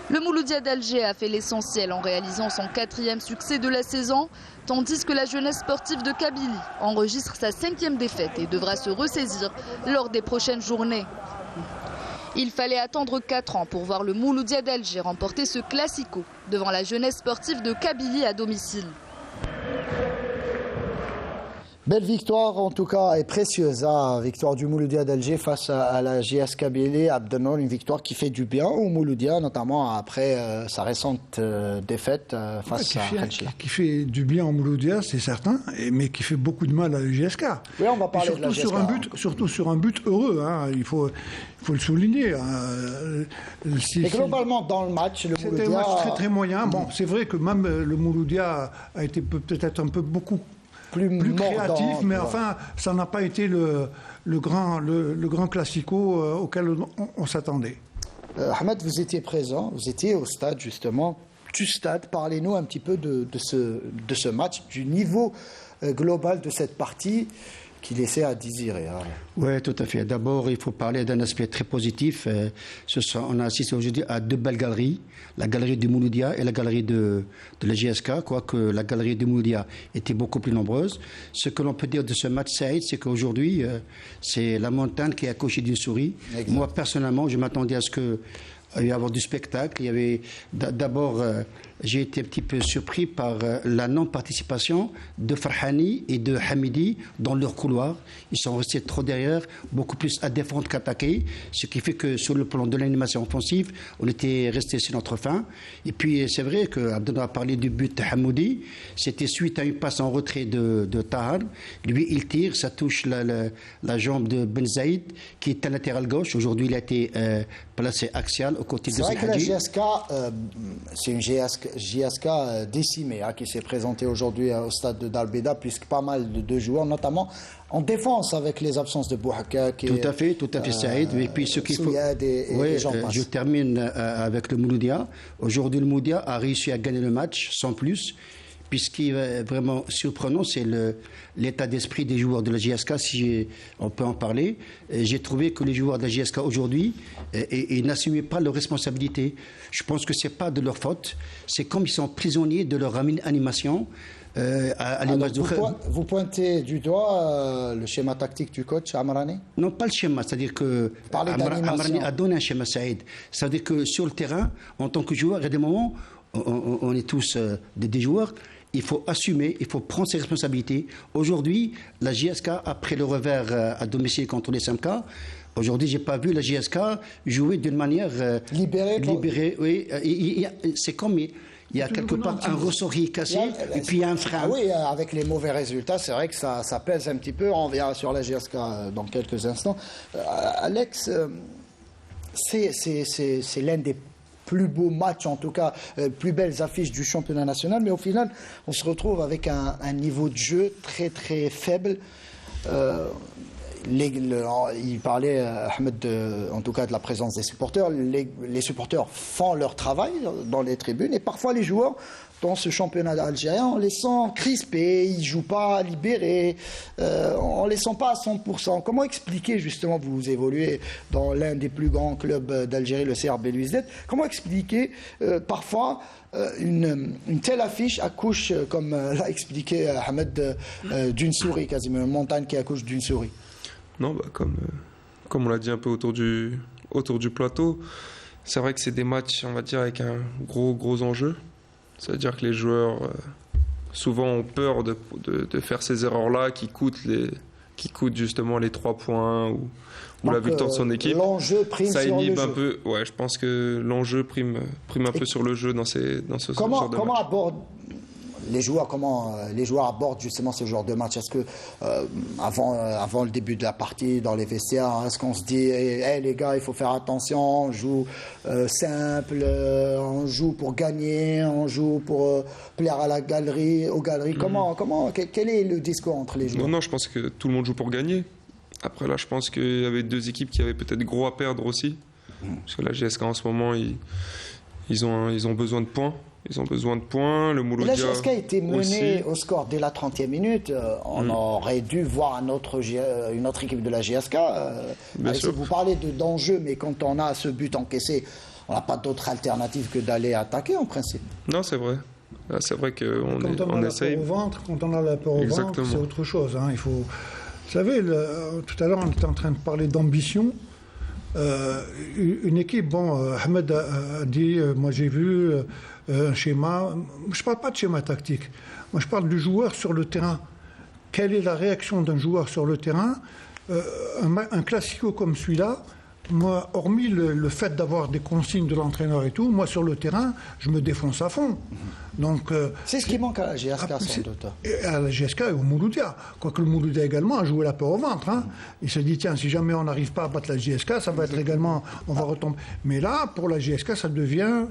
[SPEAKER 6] Le Mouloudia d'Alger a fait l'essentiel en réalisant son 4e succès de la saison, tandis que la jeunesse sportive de Kabylie enregistre sa 5e défaite et devra se ressaisir lors des prochaines journées. Il fallait attendre 4 ans pour voir le Mouloudia d'Alger remporter ce Classico devant la jeunesse sportive de Kabylie à domicile.
[SPEAKER 1] Belle victoire en tout cas et précieuse, victoire du Mouloudia d'Alger face à la JS Kabylie Abdenour, une victoire qui fait du bien au Mouloudia, notamment après sa récente défaite face à Khenchela.
[SPEAKER 3] Qui fait du bien au Mouloudia, c'est certain, mais qui fait beaucoup de mal à la JSK.
[SPEAKER 1] Oui, on va parler de la JSK.
[SPEAKER 3] Surtout sur un but heureux, il faut le souligner.
[SPEAKER 1] Et globalement, dans le match, le Mouloudia...
[SPEAKER 3] C'était un match très très moyen. Bon, c'est vrai que même le Mouloudia a été peut-être un peu beaucoup plus créatif, mais enfin, ça n'a pas été le grand classico auquel on s'attendait.
[SPEAKER 1] Ahmed, vous étiez présent, vous étiez au stade justement. Du stade, parlez-nous un petit peu de ce match, du niveau global de cette partie qui laissait à désirer.
[SPEAKER 4] Oui, tout à fait. D'abord, il faut parler d'un aspect très positif. On a assisté aujourd'hui à deux belles galeries, la galerie du Mouloudia et la galerie de la JSK, quoique la galerie du Mouloudia était beaucoup plus nombreuse. Ce que l'on peut dire de ce match, Saïd, c'est qu'aujourd'hui, c'est la montagne qui est accouchée d'une souris. Exact. Moi, personnellement, je m'attendais à ce qu'il y ait avoir du spectacle. Il y avait d'abord... j'ai été un petit peu surpris par la non-participation de Farhani et de Hamidi dans leur couloir. Ils sont restés trop derrière, beaucoup plus à défendre qu'attaquer, ce qui fait que sur le plan de l'animation offensive, on était resté sur notre faim. Et puis c'est vrai qu'Abdenour a parlé du but de Hamoudi, c'était suite à une passe en retrait de Tahar. Lui, il tire, ça touche la jambe de Ben Zaïd, qui est à latéral gauche. Aujourd'hui, il a été placé axial aux côtés de Zahadi.
[SPEAKER 1] C'est vrai que la GSK, c'est une JSK décimée qui s'est présentée aujourd'hui au stade de Dalbeda, puisque pas mal de joueurs, notamment en défense avec les absences de Bouhaka.
[SPEAKER 4] Tout à fait, Saïd. Et puis ce qu'il faut. Je termine avec le Mouloudia. Aujourd'hui, le Mouloudia a réussi à gagner le match sans plus. Puis ce qui est vraiment surprenant, c'est l'état d'esprit des joueurs de la JSK, si on peut en parler. J'ai trouvé que les joueurs de la JSK aujourd'hui n'assumaient pas leurs responsabilités. Je pense que ce n'est pas de leur faute. C'est comme ils sont prisonniers de leur animation.
[SPEAKER 1] Vous pointez du doigt le schéma tactique du coach Amrani?
[SPEAKER 4] Non, pas le schéma. C'est-à-dire que Amrani a donné un schéma, Saïd. Ça veut dire que sur le terrain, en tant que joueur, il y a des moments, on est tous des joueurs, il faut assumer, il faut prendre ses responsabilités. Aujourd'hui, la JSK, après le revers à domicile contre les SMK, aujourd'hui, je n'ai pas vu la JSK jouer d'une manière libérée. Oui, c'est comme il y a quelque part un ressort qui est cassé et puis il y a un frein.
[SPEAKER 1] Oui, avec les mauvais résultats, c'est vrai que ça pèse un petit peu. On verra sur la JSK dans quelques instants. Alex, c'est l'un des plus beaux matchs, en tout cas, plus belles affiches du championnat national, mais au final, on se retrouve avec un niveau de jeu très très faible. Il parlait, Ahmed, en tout cas de la présence des supporters. Les supporters font leur travail dans les tribunes et parfois les joueurs, dans ce championnat algérien, on les sent crispés, ils ne jouent pas libérés, on ne les sent pas à 100%. Comment expliquer, justement, vous évoluez dans l'un des plus grands clubs d'Algérie, le CR Belouizdad, comment expliquer parfois une telle affiche accouche, comme l'a expliqué Ahmed, d'une souris, quasiment, une montagne qui accouche d'une souris?
[SPEAKER 2] Non, comme on l'a dit un peu autour du plateau, c'est vrai que c'est des matchs, on va dire, avec un gros enjeu. C'est-à-dire que les joueurs, souvent, ont peur de faire ces erreurs-là qui coûtent justement les 3 points ou la victoire de son équipe.
[SPEAKER 1] L'enjeu prime
[SPEAKER 2] ça
[SPEAKER 1] sur le
[SPEAKER 2] inhibe un
[SPEAKER 1] jeu.
[SPEAKER 2] peu. Ouais, je pense que l'enjeu prime un peu sur le jeu dans ce genre de match.
[SPEAKER 1] Les joueurs abordent justement ce genre de match? Est-ce que avant le début de la partie, dans les vestiaires, est-ce qu'on se dit hey, les gars, il faut faire attention, on joue simple, on joue pour gagner, on joue pour plaire à aux galeries? Quel est le discours entre les joueurs?
[SPEAKER 2] Non, je pense que tout le monde joue pour gagner. Après là, je pense qu'il y avait 2 équipes qui avaient peut-être gros à perdre aussi. Parce que la GSK en ce moment, ils ont besoin de points. Ils ont besoin de points. Le Mouloudia.
[SPEAKER 1] La GSK a été menée au score dès la 30e minute. On aurait dû voir une autre équipe de la GSK. Vous parlez d'enjeu, mais quand on a ce but encaissé, on n'a pas d'autre alternative que d'aller attaquer en principe.
[SPEAKER 2] Non, c'est vrai. C'est vrai qu'on essaye.
[SPEAKER 3] Quand on a la peur au ventre, c'est autre chose. Il faut... Vous savez, tout à l'heure, on était en train de parler d'ambition. Une équipe, Ahmed a dit, moi j'ai vu un schéma, je ne parle pas de schéma tactique, moi je parle du joueur sur le terrain. quelle est la réaction d'un joueur sur le terrain. Un classico comme celui-là, moi, hormis le fait d'avoir des consignes de l'entraîneur et tout, moi sur le terrain, je me défonce à fond. Donc,
[SPEAKER 1] c'est ce qui manque à la GSK, sans doute.
[SPEAKER 3] À la GSK et au Mouloudia. Quoique le Mouloudia également a joué la peur au ventre. Hein. Il se dit, tiens, si jamais on n'arrive pas à battre la GSK, ça va être également, on va retomber. Mais là, pour la GSK, ça devient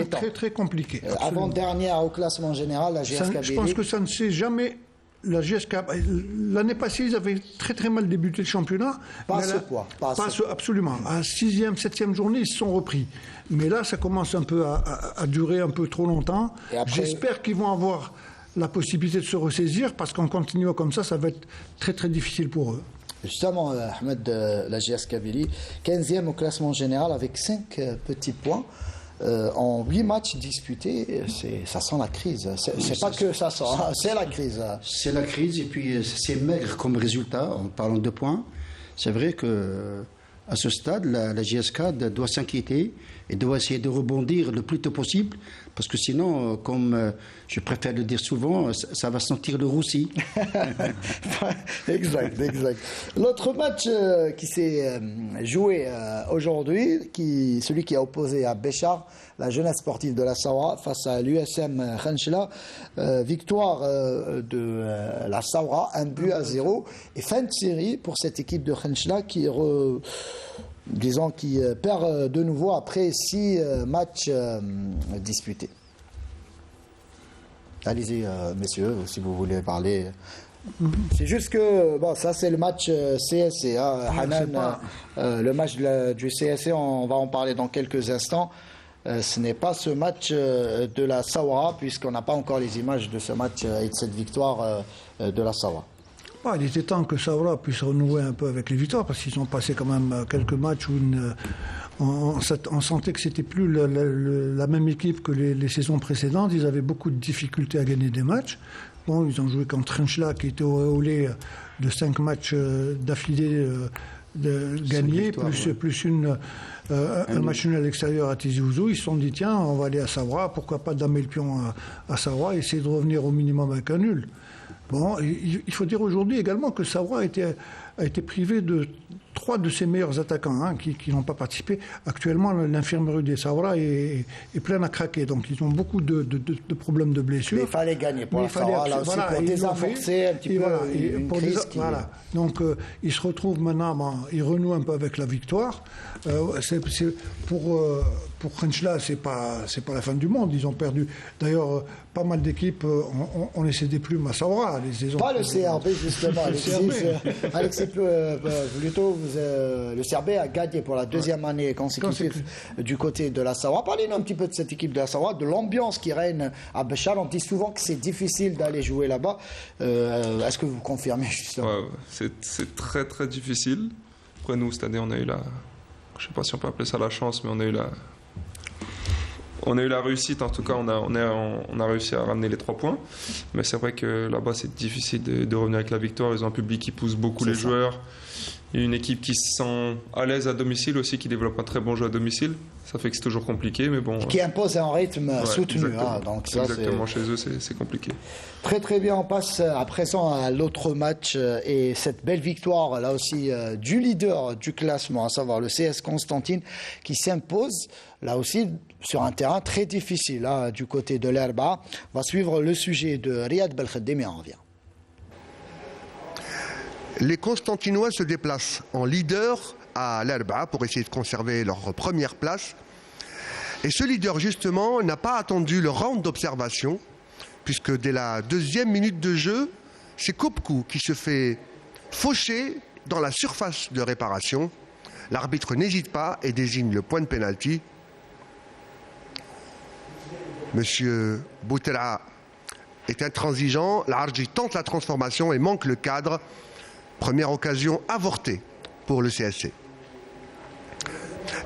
[SPEAKER 3] très très compliqué.
[SPEAKER 1] Avant-dernière au classement général, la GSK.
[SPEAKER 3] Je pense que ça ne s'est jamais... La GSK, l'année passée, ils avaient très très mal débuté le championnat.
[SPEAKER 1] Pas à ce point.
[SPEAKER 3] Absolument. À 6e, 7e journée, ils se sont repris. Mais là, ça commence un peu à durer un peu trop longtemps. J'espère qu'ils vont avoir la possibilité de se ressaisir, parce qu'en continuant comme ça va être très très difficile pour eux.
[SPEAKER 1] Justement, Ahmed, la GS Kabylie, 15e au classement général avec 5 petits points. En 8 matchs disputés, ça sent la crise. C'est pas que ça sent, c'est la crise.
[SPEAKER 4] C'est la crise, et puis c'est maigre comme résultat en parlant de points. C'est vrai que à ce stade, la GSK doit s'inquiéter et doit essayer de rebondir le plus tôt possible, parce que sinon, comme je préfère le dire souvent, ça va sentir le roussi.
[SPEAKER 1] Exact. L'autre match qui s'est joué aujourd'hui, celui qui a opposé à Béchar, la jeunesse sportive de la Saoura, face à l'USM Khenchela, victoire de la Saoura, 1-0, et fin de série pour cette équipe de Khenchela qui perd de nouveau après 6 matchs disputés. Allez-y, messieurs, si vous voulez parler. C'est juste que, ça c'est le match CSC. Hanan, le match du CSC, on va en parler dans quelques instants. Ce n'est pas ce match de la Saoura, puisqu'on n'a pas encore les images de ce match et de cette victoire de la Saoura.
[SPEAKER 3] Il était temps que Saoura puisse renouer un peu avec les victoires, parce qu'ils ont passé quand même quelques matchs où on sentait que c'était plus la même équipe que les saisons précédentes. Ils avaient beaucoup de difficultés à gagner des matchs. Bon, ils ont joué contre Khenchela, qui était auréolé de 5 matchs d'affilée gagnés, plus un match nul à l'extérieur à Tizi Ouzou. Ils se sont dit, tiens, on va aller à Saoura, pourquoi pas damer le pion à Saoura et essayer de revenir au minimum avec un nul. Bon, il faut dire aujourd'hui également que Saoura a été privé de 3 de ses meilleurs attaquants qui n'ont pas participé. Actuellement, l'infirmerie des Saoura est pleine à craquer. Donc, ils ont beaucoup de problèmes de blessures.
[SPEAKER 1] Mais il fallait gagner pour la Saoura, là aussi, pour désamorcer un petit peu une crise qui...
[SPEAKER 3] Voilà. Donc, ils se retrouvent maintenant, ils renouent un peu avec la victoire. Pour Khenchela, c'est pas la fin du monde. Ils ont perdu. D'ailleurs, pas mal d'équipes ont laissé des plumes à Saoura.
[SPEAKER 1] Pas le CRB, justement. Alexis, plutôt, le CRB a gagné pour la deuxième année consécutive du côté de la Saoura. Parlez-nous un petit peu de cette équipe de la Saoura, de l'ambiance qui règne à Béchar. On dit souvent que c'est difficile d'aller jouer là-bas. Est-ce que vous confirmez, justement?
[SPEAKER 2] C'est très très difficile. Après, nous, cette année, on a eu je ne sais pas si on peut appeler ça la chance, mais on a eu la réussite. En tout cas, on a réussi à ramener les 3 points. Mais c'est vrai que là-bas, c'est difficile de revenir avec la victoire. Ils ont un public qui pousse beaucoup les joueurs. Il y a une équipe qui se sent à l'aise à domicile aussi, qui développe un très bon jeu à domicile. Ça fait que c'est toujours compliqué, mais bon.
[SPEAKER 1] Qui impose un rythme soutenu. Donc ça,
[SPEAKER 2] exactement, chez eux, c'est compliqué.
[SPEAKER 1] Très très bien, on passe à présent à l'autre match et cette belle victoire, là aussi, du leader du classement, à savoir le CS Constantine, qui s'impose, là aussi, sur un terrain très difficile, du côté de l'Erba. On va suivre le sujet de Riyad Belkhademi, on revient.
[SPEAKER 7] Les Constantinois se déplacent en leader à l'Erba pour essayer de conserver leur première place. Et ce leader, justement, n'a pas attendu le round d'observation, puisque dès la 2e minute de jeu, c'est Kopkou qui se fait faucher dans la surface de réparation. L'arbitre n'hésite pas et désigne le point de pénalty. Monsieur Boutera est intransigeant. L'Arji tente la transformation et manque le cadre. Première occasion avortée pour le CSC.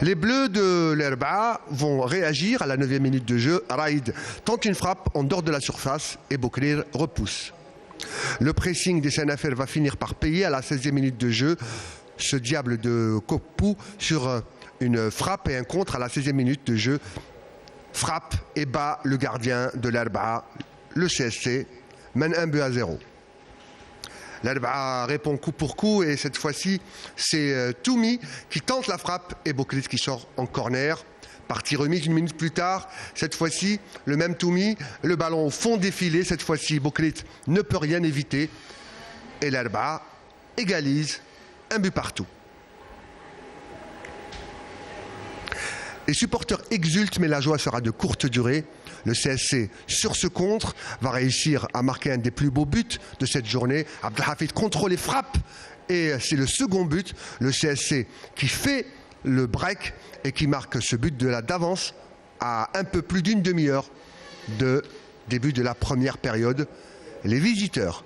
[SPEAKER 7] Les Bleus de l'Erba vont réagir à la 9e minute de jeu. Raïd tente une frappe en dehors de la surface et Boukrir repousse. Le pressing des Sénafers va finir par payer à la 16e minute de jeu. Ce diable de Kopou sur une frappe et un contre à la 16e minute de jeu. Frappe et bat le gardien de l'Erba, le CSC, mène 1-0. L'Arba'a répond coup pour coup et cette fois-ci, c'est Toumi qui tente la frappe et Boklit qui sort en corner. Partie remise 1 minute plus tard, cette fois-ci, le même Toumi, le ballon au fond défilé, cette fois-ci, Boklit ne peut rien éviter. Et l'Arba'a égalise, un but partout. Les supporters exultent, mais la joie sera de courte durée. Le CSC, sur ce contre, va réussir à marquer un des plus beaux buts de cette journée. Abdelhafid contrôle et frappe, et c'est le second but. Le CSC qui fait le break et qui marque ce but d'avance à un peu plus d'une demi-heure de début de la première période. Les visiteurs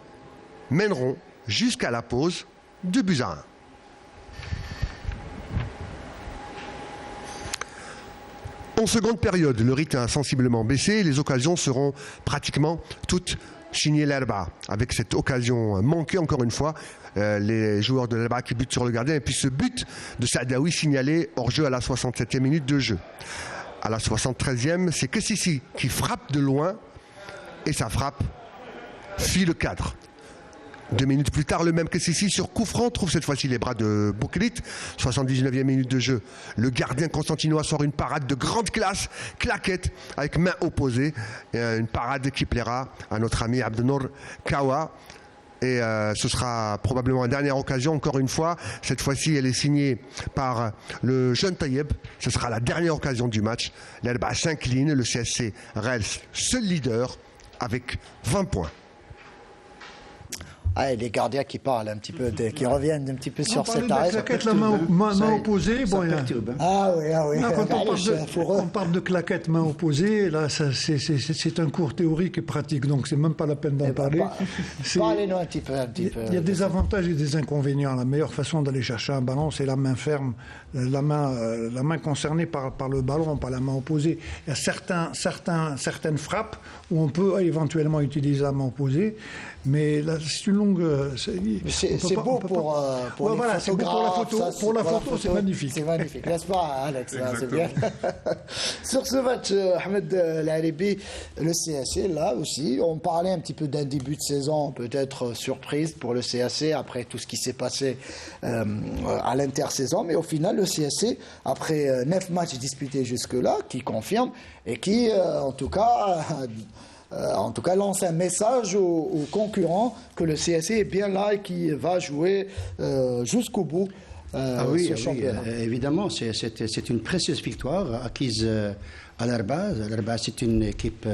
[SPEAKER 7] mèneront jusqu'à la pause 2-1. En seconde période, le rythme a sensiblement baissé et les occasions seront pratiquement toutes signées l'Arba'a. Avec cette occasion manquée, encore une fois, les joueurs de l'Arba'a qui butent sur le gardien. Et puis ce but de Saadaoui signalé hors jeu à la 67e minute de jeu. À la 73e, c'est Kessissi qui frappe de loin et sa frappe fuit le cadre. 2 minutes plus tard, le même Kessissi sur coup franc trouve cette fois-ci les bras de Boklit. 79e minute de jeu. Le gardien constantinois sort une parade de grande classe, claquette avec main opposée. Une parade qui plaira à notre ami Abdenour Kawa. Et ce sera probablement une dernière occasion, encore une fois. Cette fois-ci, elle est signée par le jeune Tayeb. Ce sera la dernière occasion du match. L'Arba'a s'incline. Le CSC reste seul leader avec 20 points.
[SPEAKER 1] Ah, les gardiens qui parlent un petit peu, qui reviennent un petit peu sur cet arrêt.
[SPEAKER 3] Claquette, la main opposée. Bon,
[SPEAKER 1] ah oui.
[SPEAKER 3] Là, quand on parle de claquette, main opposée, là, c'est un cours théorique et pratique, donc c'est même pas la peine d'en parler.
[SPEAKER 1] Parlez-nous un petit peu.
[SPEAKER 3] Il y a des avantages et des inconvénients. La meilleure façon d'aller chercher un ballon, c'est la main ferme, la main concernée par le ballon, pas la main opposée. Il y a certaines frappes où on peut éventuellement utiliser la main opposée, mais là, c'est une longue.
[SPEAKER 1] C'est beau pour
[SPEAKER 3] voilà, c'est beau pour la photo. Pour la photo, c'est magnifique.
[SPEAKER 1] C'est magnifique, n'est-ce pas, Alex? C'est bien. Sur ce match, Ahmed Laribi, le CSC, là aussi, on parlait un petit peu d'un début de saison, peut-être surprise pour le CSC après tout ce qui s'est passé à l'intersaison, mais au final, le CSC, après 9 matchs disputés jusque-là, qui confirme et qui, en tout cas, lance un message aux concurrents que le CSC est bien là et qui va jouer jusqu'au bout ce championnat.
[SPEAKER 4] Évidemment, c'est une précieuse victoire acquise à l'Arba'a. L'Arba'a, c'est une équipe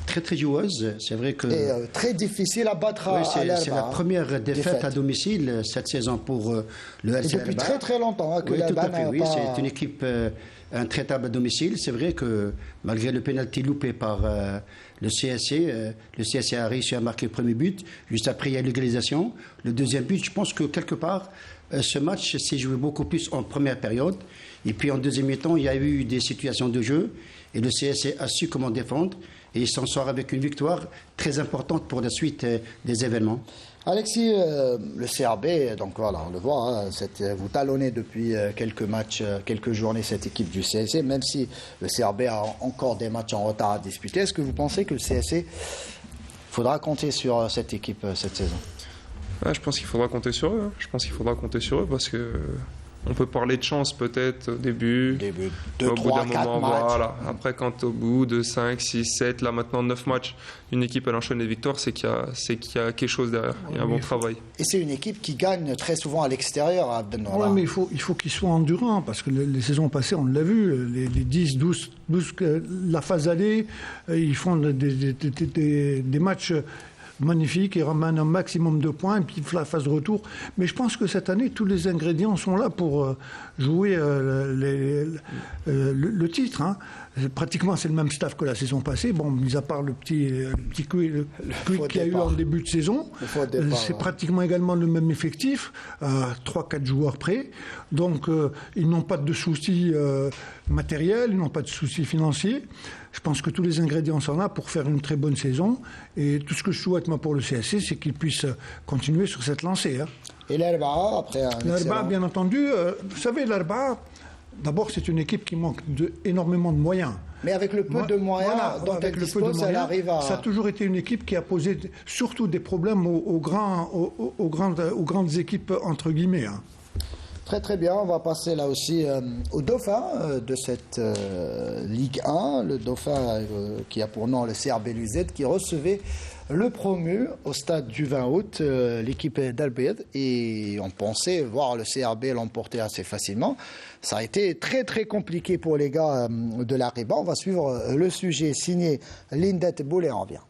[SPEAKER 4] très très joueuse. C'est vrai que
[SPEAKER 1] très difficile à battre à l'Arba'a.
[SPEAKER 4] C'est la première défaite à domicile cette saison pour le RC
[SPEAKER 1] depuis très très longtemps que l'Arba'a n'a pas...
[SPEAKER 4] C'est une équipe intraitable à domicile. C'est vrai que malgré le pénalty loupé par le CSC a réussi à marquer le premier but. Juste après, il y a l'égalisation. Le deuxième but, je pense que quelque part, ce match s'est joué beaucoup plus en première période. Et puis en deuxième mi-temps, il y a eu des situations de jeu. Et le CSC a su comment défendre. Et il s'en sort avec une victoire très importante pour la suite des événements.
[SPEAKER 1] Alexis, le CRB, donc voilà, on le voit, vous talonnez depuis quelques matchs, quelques journées cette équipe du CSC, même si le CRB a encore des matchs en retard à disputer. Est-ce que vous pensez que le CSC faudra compter sur cette équipe cette saison?
[SPEAKER 2] Je pense qu'il faudra compter sur eux. Je pense qu'il faudra compter sur eux parce que on peut parler de chance peut-être au début
[SPEAKER 1] 2, 3, 4 matchs.
[SPEAKER 2] Voilà. Après, quand au bout de 5, 6, 7, là maintenant 9 matchs, une équipe elle enchaîne les victoires, c'est qu'il y a quelque chose derrière, il y a un bon travail.
[SPEAKER 1] Et c'est une équipe qui gagne très souvent à l'extérieur.
[SPEAKER 3] Oui, mais il faut qu'ils soient endurants, parce que les saisons passées, on l'a vu, les 10, 12, la phase aller, ils font des matchs magnifique, il ramène un maximum de points, et puis la phase de retour. Mais je pense que cette année, tous les ingrédients sont là pour jouer le titre. Hein. Pratiquement, c'est le même staff que la saison passée. Bon, mis à part le petit quick qu'il y a eu en début de saison. C'est pratiquement également le même effectif, 3-4 joueurs près. Donc, ils n'ont pas de soucis matériels, ils n'ont pas de soucis financiers. Je pense que tous les ingrédients sont là pour faire une très bonne saison. Et tout ce que je souhaite, moi, pour le CSC, c'est qu'il puisse continuer sur cette lancée. Hein.
[SPEAKER 1] Et l'Arba'a, après
[SPEAKER 3] l'Arba'a, bien entendu, vous savez, l'Arba'a, d'abord, c'est une équipe qui manque énormément de moyens.
[SPEAKER 1] Mais avec le peu de moyens dont elle dispose, elle arrive à...
[SPEAKER 3] Ça a toujours été une équipe qui a posé surtout des problèmes aux grandes équipes, entre guillemets. Hein.
[SPEAKER 1] Très très bien, on va passer là aussi au dauphin de cette Ligue 1, le dauphin qui a pour nom le CRB Luzet, qui recevait le promu au stade du 20 août, l'équipe d'Albed, et on pensait voir le CRB l'emporter assez facilement. Ça a été très très compliqué pour les gars de la Riba. On va suivre le sujet signé Lindet Boulet en vient.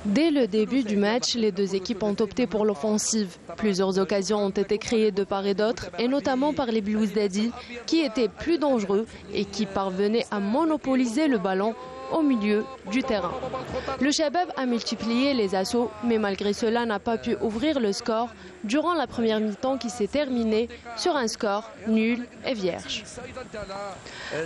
[SPEAKER 8] Dès le début du match, les deux équipes ont opté pour l'offensive. Plusieurs occasions ont été créées de part et d'autre, et notamment par les Blues d'Adi, qui étaient plus dangereux et qui parvenaient à monopoliser le ballon au milieu du terrain. Le Shabab a multiplié les assauts, mais malgré cela n'a pas pu ouvrir le score durant la première mi-temps qui s'est terminée sur un score nul et vierge.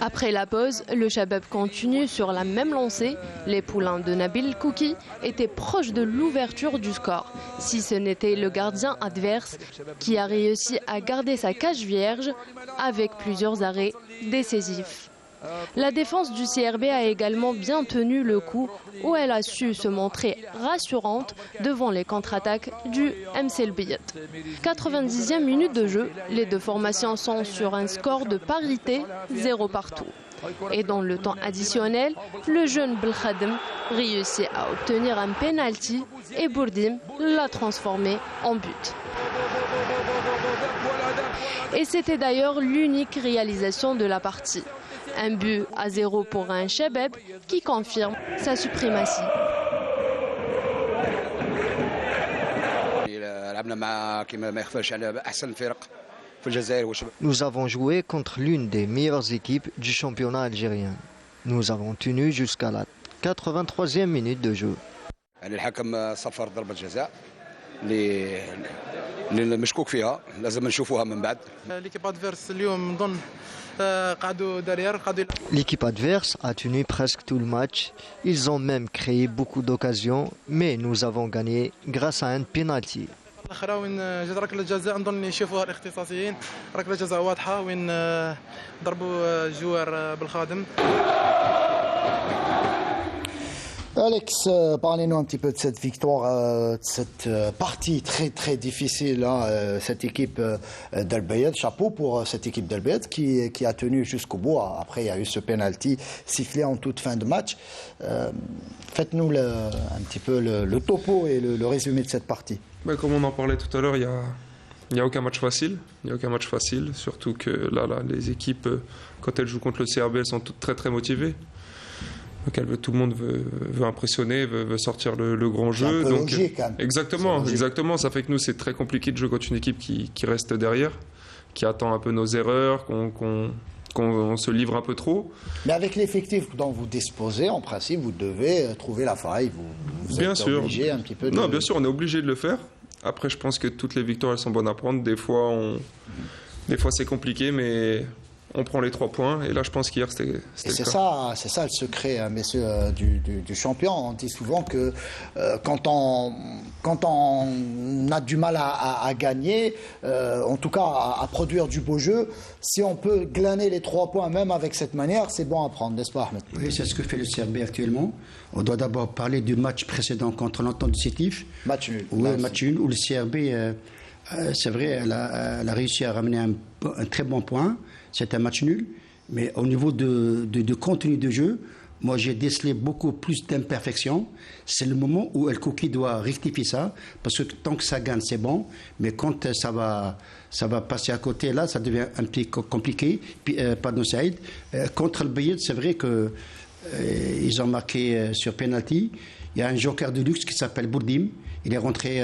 [SPEAKER 8] Après la pause, le Shabab continue sur la même lancée. Les poulains de Nabil Kouki étaient proches de l'ouverture du score, si ce n'était le gardien adverse qui a réussi à garder sa cage vierge avec plusieurs arrêts décisifs. La défense du CRB a également bien tenu le coup, où elle a su se montrer rassurante devant les contre-attaques du MC El Biad. 90e minute de jeu, les deux formations sont sur un score de parité, 0 partout. Et dans le temps additionnel, le jeune Belkhadem réussit à obtenir un penalty et Bourdim l'a transformé en but. Et c'était d'ailleurs l'unique réalisation de la partie. Un but à 0 pour un Shabab qui confirme sa suprématie.
[SPEAKER 9] Nous avons joué contre l'une des meilleures équipes du championnat algérien. Nous avons tenu jusqu'à la 83e minute de jeu. L'équipe adverse a tenu presque tout le match. Ils ont même créé beaucoup d'occasions, mais nous avons gagné grâce à un penalty.
[SPEAKER 1] Alex, parlez-nous un petit peu de cette victoire, de cette partie très très difficile, hein, cette équipe d'Al-Bayed. Chapeau pour cette équipe d'Al-Bayed qui a tenu jusqu'au bout. Après, il y a eu ce penalty sifflé en toute fin de match. Faites-nous un petit peu le topo et le résumé de cette partie.
[SPEAKER 2] Comme on en parlait tout à l'heure, il n'y a aucun match facile. Il n'y a aucun match facile, surtout que là, les équipes, quand elles jouent contre le CRB, elles sont toutes très très motivées. Donc tout le monde veut impressionner, veut sortir le grand jeu.
[SPEAKER 1] C'est un peu logique, hein.
[SPEAKER 2] Exactement. Ça fait que nous, c'est très compliqué de jouer contre une équipe qui reste derrière, qui attend un peu nos erreurs, qu'on se livre un peu trop.
[SPEAKER 1] Mais avec l'effectif dont vous disposez, en principe, vous devez trouver la faille. Vous
[SPEAKER 2] bien
[SPEAKER 1] êtes
[SPEAKER 2] sûr.
[SPEAKER 1] Obligé un petit peu de...
[SPEAKER 2] Non, bien sûr, on est obligé de le faire. Après, je pense que toutes les victoires, elles sont bonnes à prendre. Des fois, c'est compliqué, mais... on prend les 3 points, et là je pense qu'hier c'était le cas.
[SPEAKER 1] C'est ça le secret, hein, messieurs, du champion. On dit souvent que quand on a du mal à gagner, en tout cas à produire du beau jeu, si on peut glaner les 3 points même avec cette manière, c'est bon à prendre, n'est-ce pas, Ahmed?
[SPEAKER 4] Oui, c'est ce que fait le CRB actuellement. On doit d'abord parler du match précédent contre l'Entente du Sétif.
[SPEAKER 1] Match nul.
[SPEAKER 4] Oui, match nul, où le CRB, c'est vrai, elle a réussi à ramener un très bon point. C'est un match nul, mais au niveau de contenu de jeu, moi j'ai décelé beaucoup plus d'imperfections. C'est le moment où El Kouki doit rectifier ça, parce que tant que ça gagne, c'est bon, mais quand ça va passer à côté, là, ça devient un petit compliqué. Puis, pardon, Saïd. Contre le Bayed, c'est vrai qu'ils ont marqué sur penalty. Il y a un joker de luxe qui s'appelle Bourdim. Il est rentré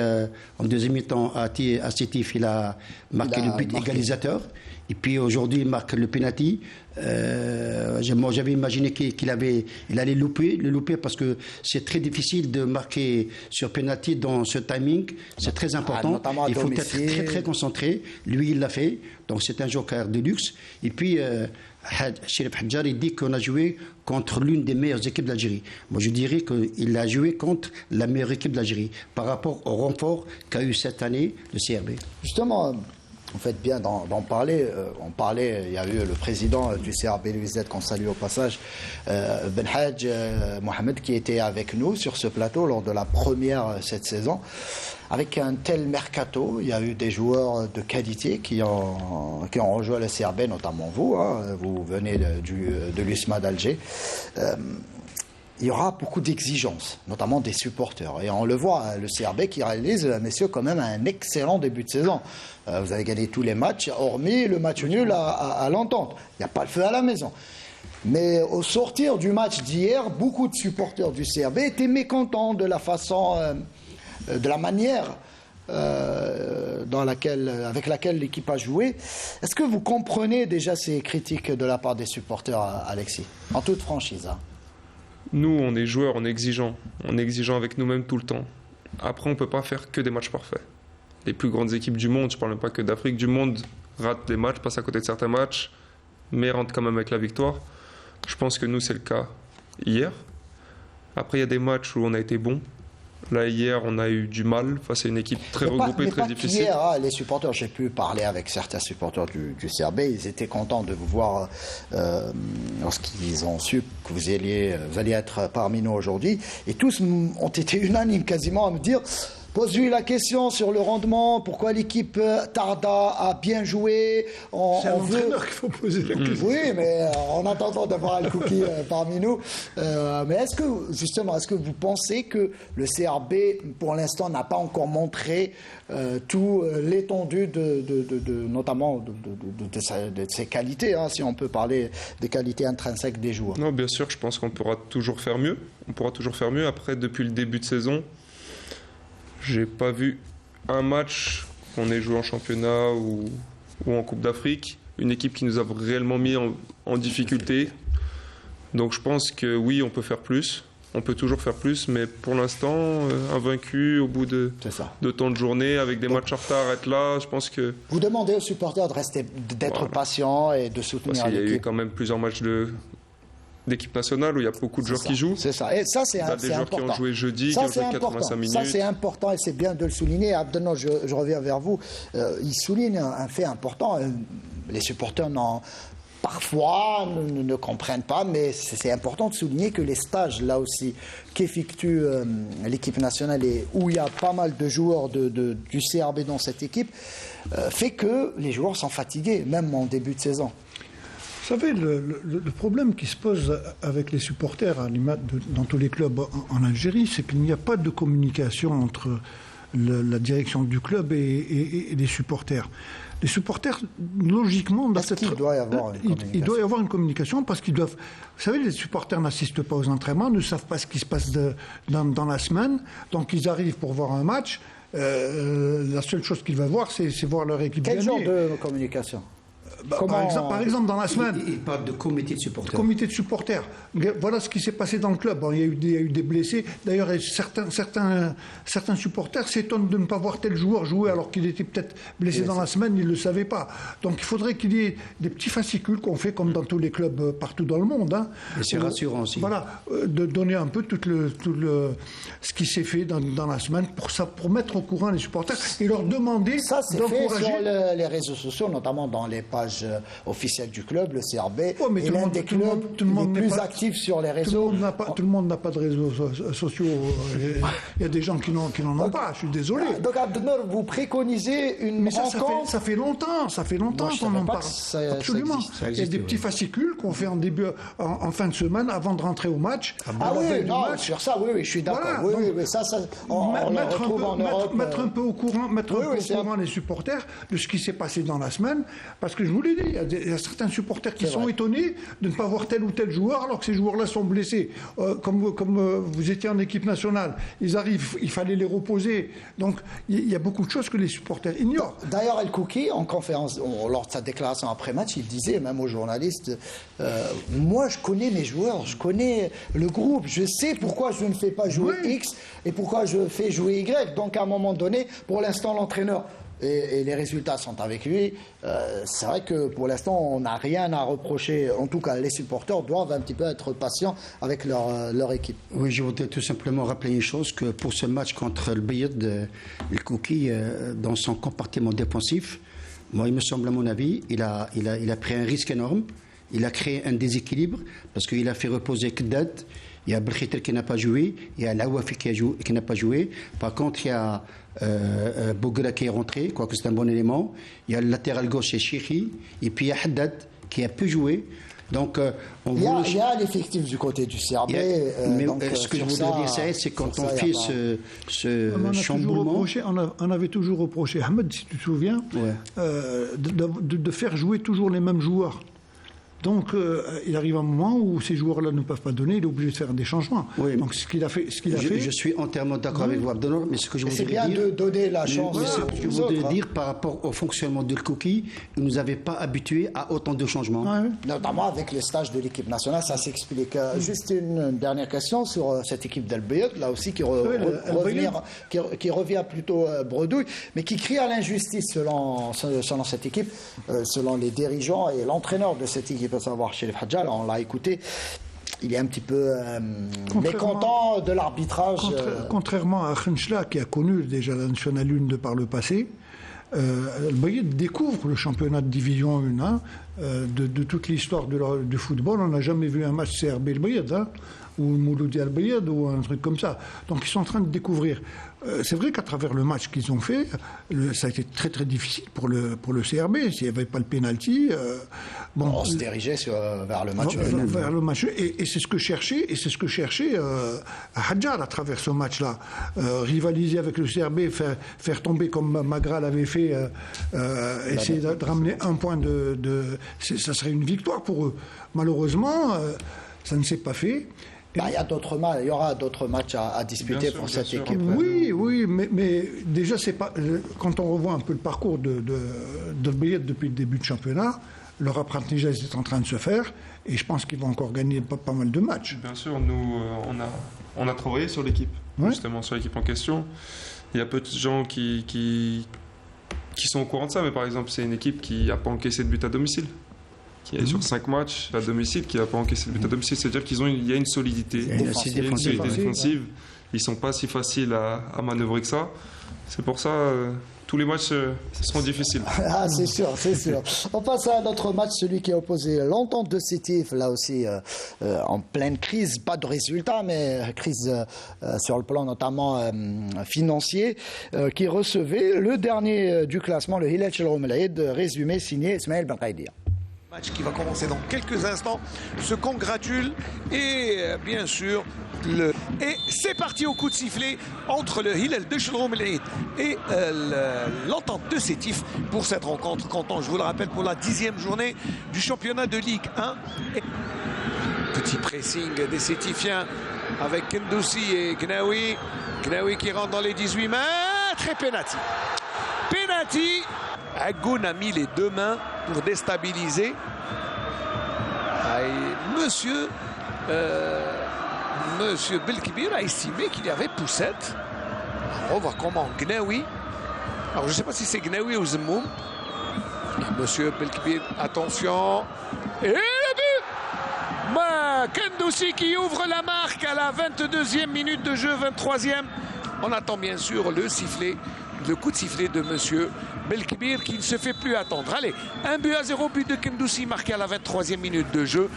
[SPEAKER 4] en deuxième mi-temps à Sétif, il a marqué le but égalisateur. Et puis aujourd'hui, il marque le penalty. Moi, j'avais imaginé qu'il allait le louper parce que c'est très difficile de marquer sur penalty dans ce timing. C'est très important. Il faut être très très concentré. Lui, il l'a fait. Donc c'est un joker de luxe. Et puis Chérif Hadjari dit qu'on a joué contre l'une des meilleures équipes d'Algérie. Moi, je dirais qu'il a joué contre la meilleure équipe d'Algérie par rapport au renfort qu'a eu cette année le CRB.
[SPEAKER 1] Justement, Vous faites bien d'en parler. On parlait, il y a eu le président du CRB Louisette qu'on salue au passage, Benhadj Mohamed, qui était avec nous sur ce plateau lors de la première cette saison. Avec un tel mercato, il y a eu des joueurs de qualité qui ont rejoint le CRB, notamment vous. Vous venez de l'USMA d'Alger. Il y aura beaucoup d'exigences, notamment des supporters. Et on le voit, le CRB qui réalise, messieurs, quand même un excellent début de saison. Vous avez gagné tous les matchs, hormis le match nul à l'entente. Il n'y a pas le feu à la maison. Mais au sortir du match d'hier, beaucoup de supporters du CRB étaient mécontents de la façon, de la manière avec laquelle l'équipe a joué. Est-ce que vous comprenez déjà ces critiques de la part des supporters, Alexis, en toute franchise?
[SPEAKER 2] Nous, on est joueurs, on est exigeants. On est exigeants avec nous-mêmes tout le temps. Après, on ne peut pas faire que des matchs parfaits. Les plus grandes équipes du monde, je ne parle même pas que d'Afrique, du monde ratent des matchs, passent à côté de certains matchs, mais rentrent quand même avec la victoire. Je pense que nous, c'est le cas hier. Après, il y a des matchs où on a été bon. Là, hier, on a eu du mal face à une équipe très regroupée, très difficile.
[SPEAKER 1] Hier, les supporters, j'ai pu parler avec certains supporters du CRB, ils étaient contents de vous voir lorsqu'ils ont su que vous alliez être parmi nous aujourd'hui. Et tous ont été unanimes quasiment à me dire... Pose-lui la question sur le rendement, pourquoi l'équipe tarda à bien jouer.
[SPEAKER 3] C'est à l'entraîneur qu'il faut poser la question.
[SPEAKER 1] Oui, mais en attendant d'avoir Al-Kouki parmi nous. Mais est-ce que vous pensez que le CRB, pour l'instant, n'a pas encore montré tout l'étendue notamment de ses qualités, si on peut parler des qualités intrinsèques des joueurs?
[SPEAKER 2] Non, bien sûr, je pense qu'on pourra toujours faire mieux. Après, depuis le début de saison, j'ai pas vu un match qu'on ait joué en championnat ou en Coupe d'Afrique, une équipe qui nous a réellement mis en difficulté. Donc je pense que oui, on peut faire plus, on peut toujours faire plus, mais pour l'instant, invaincu au bout de tant de journées, avec des matchs en retard, être là, je pense que...
[SPEAKER 1] Vous demandez aux supporters d'être patients et de soutenir l'équipe.
[SPEAKER 2] Parce qu'il y a eu quand même plusieurs matchs d'équipe nationale où il y a beaucoup de joueurs qui jouent.
[SPEAKER 1] C'est ça. Et ça, c'est important.
[SPEAKER 2] Des joueurs qui ont joué jeudi, qui ont joué 85 minutes.
[SPEAKER 1] Ça, c'est important et c'est bien de le souligner. Abdelno, je reviens vers vous. Il souligne un fait important. Les supporters parfois ne comprennent pas, mais c'est important de souligner que les stages, là aussi, qu'effectue l'équipe nationale et où il y a pas mal de joueurs du CRB dans cette équipe, fait que les joueurs sont fatigués, même en début de saison.
[SPEAKER 3] Vous savez, le problème qui se pose avec les supporters dans tous les clubs en Algérie, c'est qu'il n'y a pas de communication entre la direction du club et les supporters. Les supporters, logiquement,
[SPEAKER 1] il doit y avoir une communication.
[SPEAKER 3] Il doit y avoir une communication parce qu'ils doivent... Vous savez, les supporters n'assistent pas aux entraînements, ne savent pas ce qui se passe dans la semaine, donc ils arrivent pour voir un match. La seule chose qu'ils veulent voir, c'est voir leur équipe gagner.
[SPEAKER 1] Quel genre de communication ?
[SPEAKER 3] Par exemple, dans la semaine.
[SPEAKER 4] Il parle de comité de supporters.
[SPEAKER 3] Comité de supporters. Voilà ce qui s'est passé dans le club. Bon, il y a eu des blessés. D'ailleurs, certains supporters s'étonnent de ne pas voir tel joueur jouer alors qu'il était peut-être blessé dans la semaine, ils ne le savaient pas. Donc il faudrait qu'il y ait des petits fascicules qu'on fait comme dans tous les clubs partout dans le monde.
[SPEAKER 4] Et c'est rassurant aussi.
[SPEAKER 3] Voilà, de donner un peu ce qui s'est fait dans la semaine pour mettre au courant les supporters et leur demander
[SPEAKER 1] ça, c'est fait sur les réseaux sociaux, notamment dans les pages officielle du club, le CRB, est l'un des clubs les plus actifs sur les réseaux.
[SPEAKER 3] Tout le monde n'a pas de réseaux sociaux. Il y a des gens qui n'en ont pas, je suis désolé.
[SPEAKER 1] Donc, Abdelnour, vous préconisez une rencontre...
[SPEAKER 3] Ça fait longtemps qu'on en parle. Absolument. Il y a des petits fascicules qu'on fait en fin de semaine avant de rentrer au match.
[SPEAKER 1] Sur ça, oui, je suis d'accord. Oui, ça, on le retrouve en Europe.
[SPEAKER 3] Mettre un peu au courant les supporters de ce qui s'est passé dans la semaine, parce que je vous l'ai dit, il y a certains supporters qui sont étonnés de ne pas voir tel ou tel joueur alors que ces joueurs-là sont blessés. Comme vous étiez en équipe nationale, ils arrivent, il fallait les reposer. Donc il y a beaucoup de choses que les supporters ignorent.
[SPEAKER 1] D'ailleurs, Al-Kouki, en conférence, lors de sa déclaration après-match, il disait, même aux journalistes, moi je connais mes joueurs, je connais le groupe, je sais pourquoi je ne fais pas jouer X et pourquoi je fais jouer Y. Donc à un moment donné, pour l'instant, l'entraîneur... Et les résultats sont avec lui. C'est vrai que pour l'instant, on n'a rien à reprocher. En tout cas, les supporters doivent un petit peu être patients avec leur équipe.
[SPEAKER 4] Oui, je voudrais tout simplement rappeler une chose, que pour ce match contre le Bayed, El Kouki, dans son compartiment défensif, Moi, il me semble, à mon avis, il a pris un risque énorme. Il a créé un déséquilibre parce qu'il a fait reposer Kdad. Il y a Belkhiter qui n'a pas joué. Il y a Lawafi qui n'a pas joué. Par contre, il y a Bougra qui est rentré, quoique c'est un bon élément. Il y a le latéral gauche, c'est Chiri. Et puis il y a Haddad qui a pu jouer. Donc,
[SPEAKER 1] il y a l'effectif du côté du CRB.
[SPEAKER 4] Ce que je voudrais dire, c'est quand on fait ce chamboulement.
[SPEAKER 3] On avait toujours reproché, Ahmed, si tu te souviens, de faire jouer toujours les mêmes joueurs. Donc, il arrive un moment où ces joueurs-là ne peuvent pas donner, il est obligé de faire des changements.
[SPEAKER 4] Oui,
[SPEAKER 3] donc, ce qu'il a fait.
[SPEAKER 4] Je suis entièrement d'accord avec vous, Abdelnour, mais ce que je voudrais dire.
[SPEAKER 1] C'est bien de donner la chance
[SPEAKER 4] aux autres. Je voudrais dire par rapport au fonctionnement de Kouki, il ne nous avait pas habitués à autant de changements.
[SPEAKER 1] Notamment avec les stages de l'équipe nationale, ça s'explique. Juste une dernière question sur cette équipe d'Al Bayad, là aussi, qui revient plutôt bredouille, mais qui crie à l'injustice selon cette équipe, selon les dirigeants et l'entraîneur de cette équipe, à savoir Cherif Hadjal. On l'a écouté, il est un petit peu mécontent de l'arbitrage.
[SPEAKER 3] Contrairement à Khenchla, qui a connu déjà la National 1 de par le passé, Al Bayad découvre le championnat de division 1. De toute l'histoire du football, on n'a jamais vu un match CRB Al Bayad, ou Mouloudi Al Bayad, ou un truc comme ça. Donc ils sont en train de découvrir. C'est vrai qu'à travers le match qu'ils ont fait, ça a été très très difficile pour le CRB. S'il n'y avait pas le pénalty,
[SPEAKER 1] on se dirigeait vers le match.
[SPEAKER 3] Vers le match, et c'est ce que cherchait Hadjar à travers ce match-là. Rivaliser avec le CRB, faire tomber comme Magra l'avait fait, essayer de ramener un point ça serait une victoire pour eux. Malheureusement, ça ne s'est pas fait.
[SPEAKER 1] Il y aura d'autres matchs à disputer pour cette équipe.
[SPEAKER 3] Oui, mais déjà, c'est pas. Quand on revoit un peu le parcours de Bayad depuis le début de championnat, leur apprentissage est en train de se faire, et je pense qu'ils vont encore gagner pas mal de matchs.
[SPEAKER 2] Bien sûr, nous, on a travaillé sur l'équipe, justement sur l'équipe en question. Il y a peu de gens qui sont au courant de ça, mais par exemple, c'est une équipe qui n'a pas encaissé de but à domicile. Qui est sur 5 matchs à domicile, qui n'a pas encaissé de but à domicile. C'est-à-dire qu'il y a une solidité défensive. Ils ne sont pas si faciles à manœuvrer que ça. C'est pour ça, tous les matchs seront difficiles.
[SPEAKER 1] C'est sûr. On passe à notre match, celui qui a opposé l'Entente de Sétif, là aussi en pleine crise, pas de résultat, mais crise sur le plan notamment financier, qui recevait le dernier du classement, le Hilal Shalom El-Aïd, résumé signé Ismaël Benqaidia.
[SPEAKER 10] Match qui va commencer dans quelques instants se congratule et bien sûr et c'est parti au coup de sifflet entre le Hilal de Shalom El-Aïd et l'Entente de Sétif pour cette rencontre comptant, je vous le rappelle, pour la 10e journée du championnat de Ligue 1. Petit pressing des Sétifiens avec Kendoussi et Gnaoui qui rentre dans les 18 mètres et penalty. Agoun a mis les 2 mains pour déstabiliser. Monsieur Belkbir a estimé qu'il y avait poussette. On va voir comment Gnaoui. Alors je ne sais pas si c'est Gnaoui ou Zemmoum. Monsieur Belkbir, attention. Et le but, Kendoussi qui ouvre la marque à la 22e minute de jeu, 23e. On attend bien sûr le coup de sifflet de monsieur Belkbir qui ne se fait plus attendre. Allez, 1-0, but de Kendoussi marqué à la 23e minute de jeu.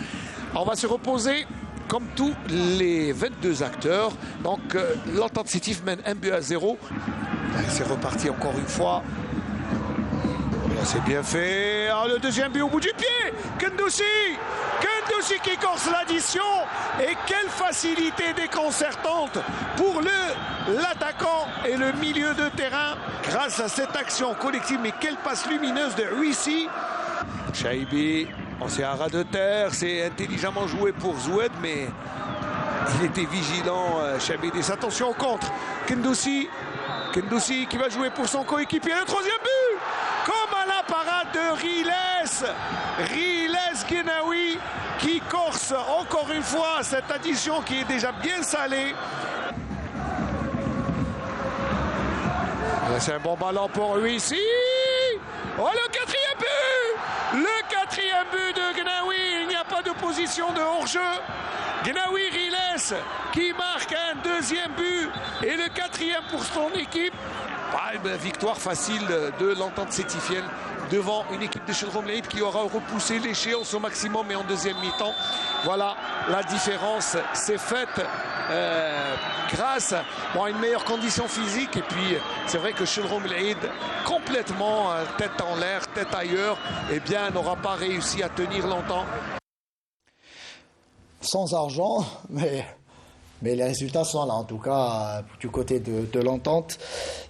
[SPEAKER 10] On va se reposer comme tous les 22 acteurs. Donc l'Entente Sétif mène 1-0. C'est reparti encore une fois. C'est bien fait. Alors, le deuxième but au bout du pied. Kendoussi qui corse l'addition. Et quelle facilité déconcertante pour l'attaquant et le milieu de terrain grâce à cette action collective. Mais quelle passe lumineuse de Ruissi. Chaibi, c'est un ras de terre. C'est intelligemment joué pour Zoued, mais il était vigilant, Chaibi. Attention au contre. Kendoussi qui va jouer pour son coéquipier. Le troisième but, comme à la parade de Riles Gnaoui qui corse encore une fois cette addition qui est déjà bien salée. C'est un bon ballon pour lui ici. Oh, le quatrième but de Gnaoui. Il n'y a pas de position de hors-jeu. Gnaoui Riles qui marque un deuxième but et le 4e pour son équipe. Une victoire facile de l'Entente sétifienne devant une équipe de Chedron Mlaïd qui aura repoussé l'échéance au maximum et en deuxième mi-temps. Voilà, la différence s'est faite grâce à une meilleure condition physique. Et puis, c'est vrai que Chedron Mlaïd, complètement tête en l'air, tête ailleurs, eh bien, n'aura pas réussi à tenir longtemps.
[SPEAKER 1] Sans argent, mais les résultats sont là. En tout cas, du côté de l'entente,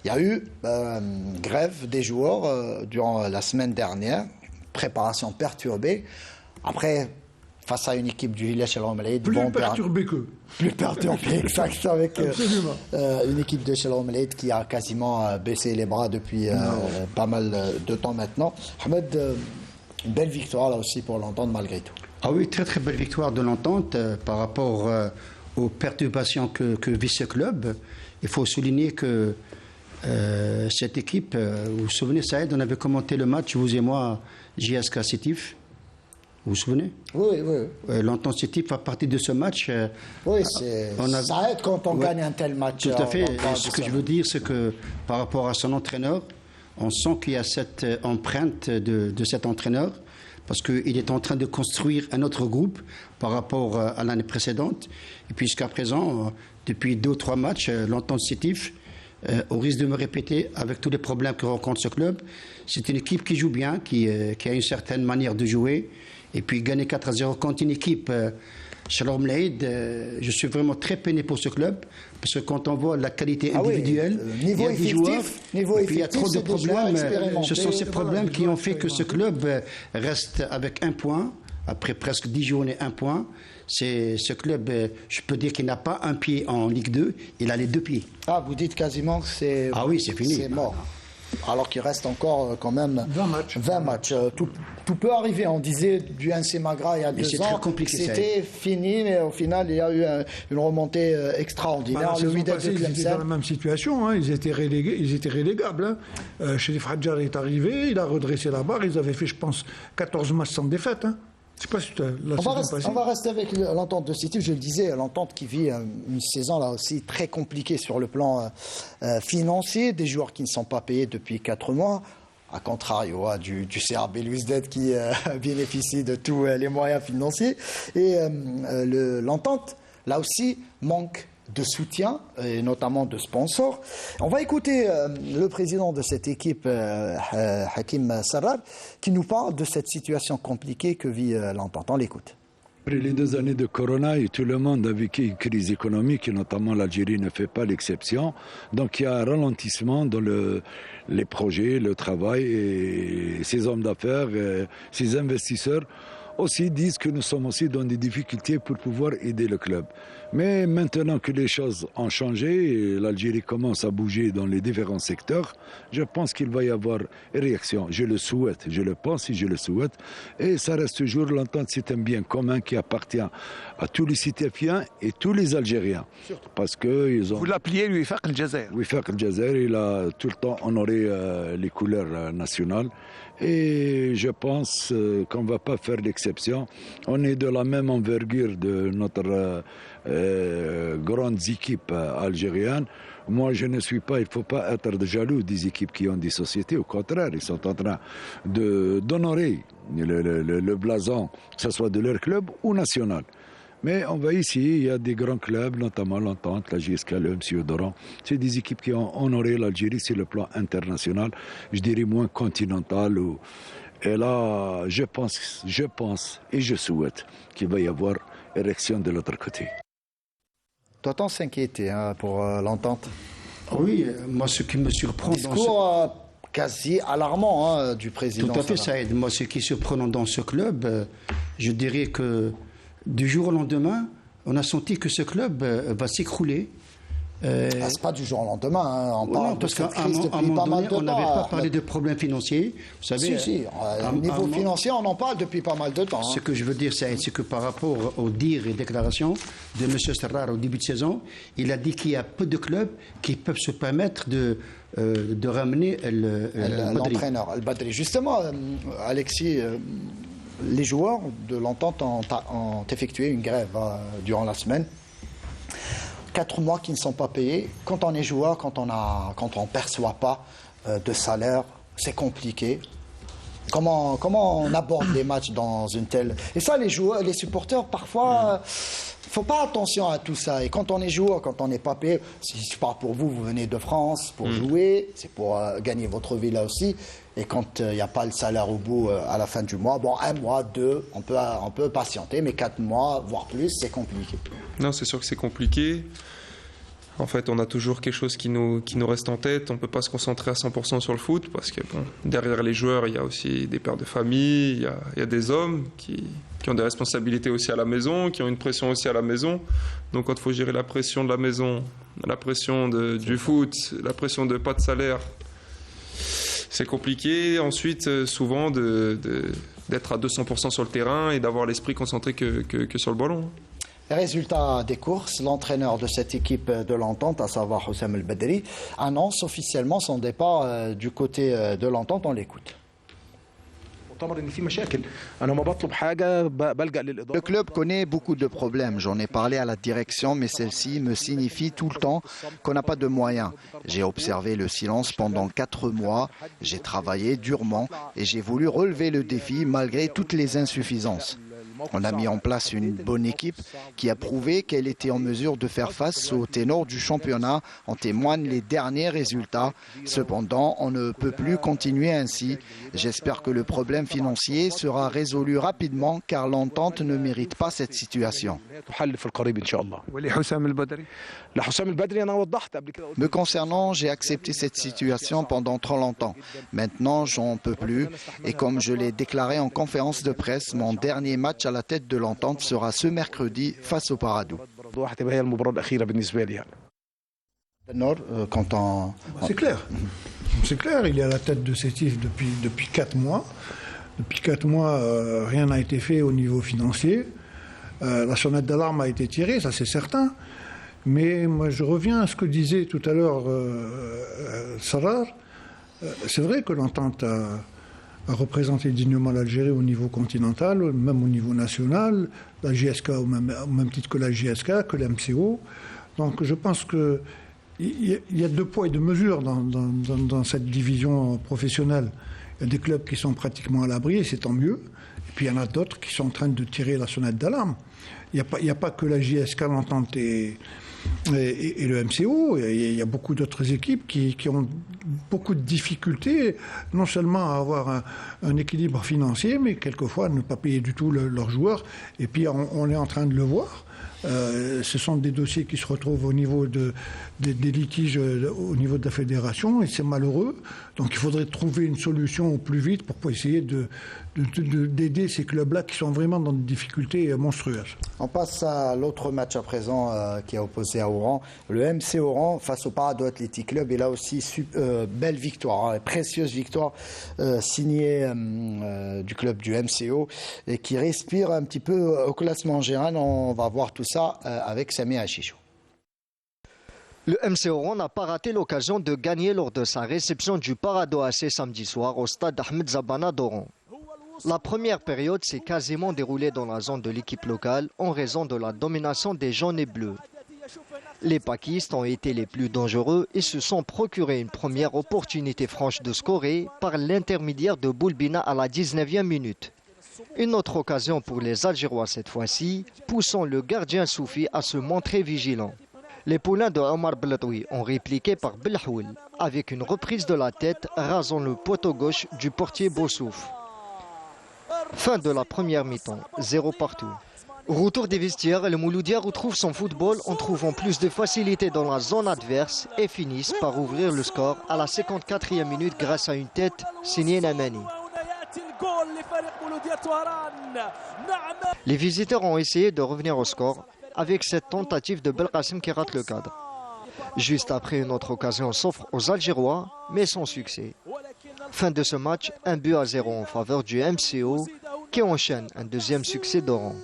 [SPEAKER 1] il y a eu grève des joueurs durant la semaine dernière, préparation perturbée. Après, face à une équipe du Village Chedron Mlaïd,
[SPEAKER 3] plus perturbée que.
[SPEAKER 1] Plus perturbée, exact, avec une équipe de Chedron Mlaïd qui a quasiment baissé les bras depuis pas mal de temps maintenant. Ahmed, une belle victoire là aussi pour l'entente malgré tout.
[SPEAKER 4] Ah oui, très très belle victoire de l'entente par rapport aux perturbations que vit ce club. Il faut souligner que cette équipe, vous vous souvenez, Saïd, on avait commenté le match, vous et moi, JSK Sétif. Vous vous souvenez?
[SPEAKER 1] Oui.
[SPEAKER 4] L'entente Sétif, à partir de ce match...
[SPEAKER 1] oui, ça aide quand on gagne un tel match.
[SPEAKER 4] Tout à fait. Ce que je veux dire, c'est que par rapport à son entraîneur, on sent qu'il y a cette empreinte de cet entraîneur, parce qu'il est en train de construire un autre groupe par rapport à l'année précédente. Et puis jusqu'à présent, depuis 2 ou 3 matchs, l'entente Sétif, au risque de me répéter, avec tous les problèmes que rencontre ce club, c'est une équipe qui joue bien, qui a une certaine manière de jouer. Et puis gagner 4-0 contre une équipe, Chedron Mlaïd, je suis vraiment très peiné pour ce club, parce que quand on voit la qualité individuelle, il y a des joueurs, et puis il y a trop de problèmes. Ce sont ces problèmes qui ont fait que ce club reste avec 1 point, après presque 10 journées, 1 point. C'est ce club, je peux dire qu'il n'a pas un pied en Ligue 2, il a les 2 pieds.
[SPEAKER 1] Ah, vous dites quasiment que c'est...
[SPEAKER 4] Ah oui, c'est fini.
[SPEAKER 1] C'est mort. Alors qu'il reste encore quand même 20 matchs. Tout peut arriver. On disait du NC Magra il y a 2 ans que c'était fini, mais au final il y a eu une remontée extraordinaire.
[SPEAKER 3] Le Wydad de Tlemcen, ils étaient dans la même situation, hein. Ils étaient relégables. Hein. Chérif Hadjar est arrivé, il a redressé la barre. Ils avaient fait, je pense, 14 matchs sans défaite. Hein. Pas si
[SPEAKER 1] on va rester avec l'entente de Sétif. Je le disais, l'entente qui vit une saison là aussi très compliquée sur le plan financier, des joueurs qui ne sont pas payés depuis 4 mois, à contrario du CRB Belouizdad qui bénéficie de tous les moyens financiers. Et l'entente, là aussi, manque de soutien, et notamment de sponsors. On va écouter le président de cette équipe, Hakim Sarrab, qui nous parle de cette situation compliquée que vit l'entente. On l'écoute.
[SPEAKER 11] Après les 2 années de Corona, et tout le monde a vécu une crise économique, et notamment l'Algérie ne fait pas l'exception. Donc il y a un ralentissement dans les projets, le travail, et ces hommes d'affaires, ces investisseurs aussi disent que nous sommes aussi dans des difficultés pour pouvoir aider le club. Mais maintenant que les choses ont changé, l'Algérie commence à bouger dans les différents secteurs, je pense qu'il va y avoir une réaction. Je le souhaite, je le pense et je le souhaite. Et ça reste toujours, l'entente, c'est un bien commun qui appartient à tous les citoyens et tous les Algériens. Parce que ils ont...
[SPEAKER 10] Vous l'appeliez Wifaq El Jazer.
[SPEAKER 11] Wifaq El Jazer, il a tout le temps honoré les couleurs nationales. Et je pense qu'on ne va pas faire l'exception. On est de la même envergure de notre grandes équipes algériennes. Moi, je ne suis pas, il ne faut pas être jaloux des équipes qui ont des sociétés. Au contraire, ils sont en train d'honorer le blason, que ce soit de leur club ou national. Mais on voit ici, il y a des grands clubs, notamment l'Entente, la JSK, le M. Doran. C'est des équipes qui ont honoré l'Algérie sur le plan international, je dirais moins continental. Et là, je pense et je souhaite qu'il va y avoir érection de l'autre côté.
[SPEAKER 1] Doit-on s'inquiéter pour l'entente?
[SPEAKER 4] Oui, moi ce qui me surprend...
[SPEAKER 1] Discours quasi alarmant du président.
[SPEAKER 4] Tout à fait, Saïd. Moi ce qui est surprenant dans ce club, je dirais que du jour au lendemain, on a senti que ce club va s'écrouler.
[SPEAKER 1] C'est pas du jour au lendemain, on parle de cette crise depuis pas mal de temps.
[SPEAKER 4] On n'avait pas parlé de problèmes financiers. Vous savez,
[SPEAKER 1] au niveau financier, on en parle depuis pas mal de temps.
[SPEAKER 4] Ce que je veux dire, c'est que par rapport aux dires et déclarations de M. Sarrar au début de saison, il a dit qu'il y a peu de clubs qui peuvent se permettre de ramener
[SPEAKER 1] l'entraîneur, El Badri. Justement, Alexis, les joueurs de l'entente ont effectué une grève durant la semaine. 4 mois qui ne sont pas payés. Quand on est joueur, quand on perçoit pas de salaire, c'est compliqué. Comment on aborde les matchs dans une telle... Et ça, les joueurs, les supporters, parfois, faut pas attention à tout ça. Et quand on est joueur, quand on n'est pas payé, si je parle pour vous, vous venez de France pour jouer, c'est pour gagner votre vie là aussi. Et quand il n'y a pas le salaire au bout à la fin du mois, bon, 1 mois, 2, on peut patienter, mais 4 mois, voire plus, c'est compliqué.
[SPEAKER 2] Non, c'est sûr que c'est compliqué. En fait, on a toujours quelque chose qui nous reste en tête. On ne peut pas se concentrer à 100% sur le foot parce que bon, derrière les joueurs, il y a aussi des pères de famille, il y a des hommes qui ont des responsabilités aussi à la maison, qui ont une pression aussi à la maison. Donc quand il faut gérer la pression de la maison, la pression du foot, la pression de pas de salaire, c'est compliqué. Ensuite, souvent, d'être à 200% sur le terrain et d'avoir l'esprit concentré que sur le ballon.
[SPEAKER 1] Résultat des courses, l'entraîneur de cette équipe de l'Entente, à savoir Houssam El Badri, annonce officiellement son départ du côté de l'Entente. On l'écoute.
[SPEAKER 12] Le club connaît beaucoup de problèmes. J'en ai parlé à la direction, mais celle-ci me signifie tout le temps qu'on n'a pas de moyens. J'ai observé le silence pendant 4 mois. J'ai travaillé durement et j'ai voulu relever le défi malgré toutes les insuffisances. On a mis en place une bonne équipe qui a prouvé qu'elle était en mesure de faire face au ténor du championnat. En témoignent les derniers résultats. Cependant, on ne peut plus continuer ainsi. J'espère que le problème financier sera résolu rapidement car l'Entente ne mérite pas cette situation. Me concernant, j'ai accepté cette situation pendant trop longtemps. Maintenant, j'en peux plus. Et comme je l'ai déclaré en conférence de presse, mon dernier match à la tête de l'Entente sera ce mercredi face au Paradou.
[SPEAKER 3] C'est clair. C'est clair, il est à la tête de cet IF depuis 4 mois. Depuis 4 mois, rien n'a été fait au niveau financier. La sonnette d'alarme a été tirée, ça c'est certain. Mais moi, je reviens à ce que disait tout à l'heure Sarrar. C'est vrai que l'Entente a représenté dignement l'Algérie au niveau continental, même au niveau national, la JSK au même titre que la JSK, que l'MCO. Donc je pense qu'il y a 2 poids et 2 mesures dans cette division professionnelle. Il y a des clubs qui sont pratiquement à l'abri, et c'est tant mieux. Et puis il y en a d'autres qui sont en train de tirer la sonnette d'alarme. Il n'y a pas que la JSK, l'Entente et le MCO, il y a beaucoup d'autres équipes qui ont beaucoup de difficultés, non seulement à avoir un équilibre financier, mais quelquefois à ne pas payer du tout leurs joueurs. Et puis on est en train de le voir. Ce sont des dossiers qui se retrouvent au niveau des litiges au niveau de la fédération et c'est malheureux. Donc il faudrait trouver une solution au plus vite pour essayer d'aider ces clubs-là qui sont vraiment dans des difficultés monstrueuses.
[SPEAKER 1] On passe à l'autre match à présent qui est opposé à Oran. Le MC Oran face au Paradou Athletic Club. Et là aussi, belle victoire, précieuse victoire signée du club du MCO et qui respire un petit peu au classement général. On va voir tout ça avec Sami Achichou.
[SPEAKER 9] Le MC Oran n'a pas raté l'occasion de gagner lors de sa réception du Paradou AC samedi soir au stade Ahmed Zabana d'Oran. La première période s'est quasiment déroulée dans la zone de l'équipe locale en raison de la domination des jaunes et bleus. Les Pakistes ont été les plus dangereux et se sont procuré une première opportunité franche de scorer par l'intermédiaire de Boulbina à la 19e minute. Une autre occasion pour les Algérois cette fois-ci, poussant le gardien Soufi à se montrer vigilant. Les poulains de Omar Blatoui ont répliqué par Belhaoul avec une reprise de la tête rasant le poteau gauche du portier Bossouf. Fin de la première mi-temps, 0 partout. Retour des vestiaires, le Mouloudia retrouve son football en trouvant plus de facilité dans la zone adverse et finissent par ouvrir le score à la 54e minute grâce à une tête signée Namani. Les visiteurs ont essayé de revenir au score avec cette tentative de Belkacem qui rate le cadre. Juste après, une autre occasion s'offre aux Algérois, mais sans succès. Fin de ce match, 1-0 en faveur du MCO qui enchaîne un deuxième succès d'Oran.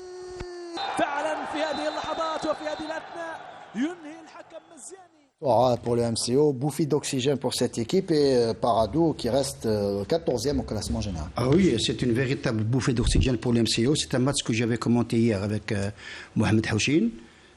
[SPEAKER 1] Pour le MCO, bouffée d'oxygène pour cette équipe et Paradou qui reste 14e au classement général.
[SPEAKER 4] Ah oui, c'est une véritable bouffée d'oxygène pour le MCO. C'est un match que j'avais commenté hier avec Mohamed Houchine.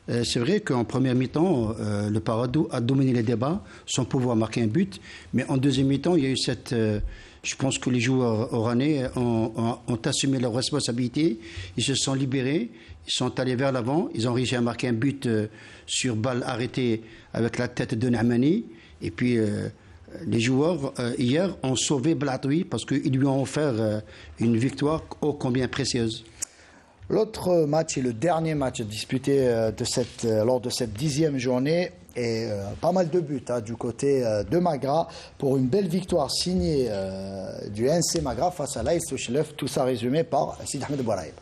[SPEAKER 4] C'est vrai qu'en première mi-temps, le Parado a dominé les débats sans pouvoir marquer un but. Mais en deuxième mi-temps, il y a eu cette... je pense que les joueurs oranais ont assumé leurs responsabilités. Ils se sont libérés, ils sont allés vers l'avant. Ils ont réussi à marquer un but sur balle arrêtée avec la tête de Nahmani. Et puis... les joueurs, hier, ont sauvé Blatoui parce qu'ils lui ont offert une victoire ô combien précieuse.
[SPEAKER 1] L'autre match et le dernier match disputé lors de cette 10e journée et pas mal de buts du côté de Magra pour une belle victoire signée du NC Magra face à l'AS Souchlef. Tout ça résumé par Sid Ahmed Bouaraïb.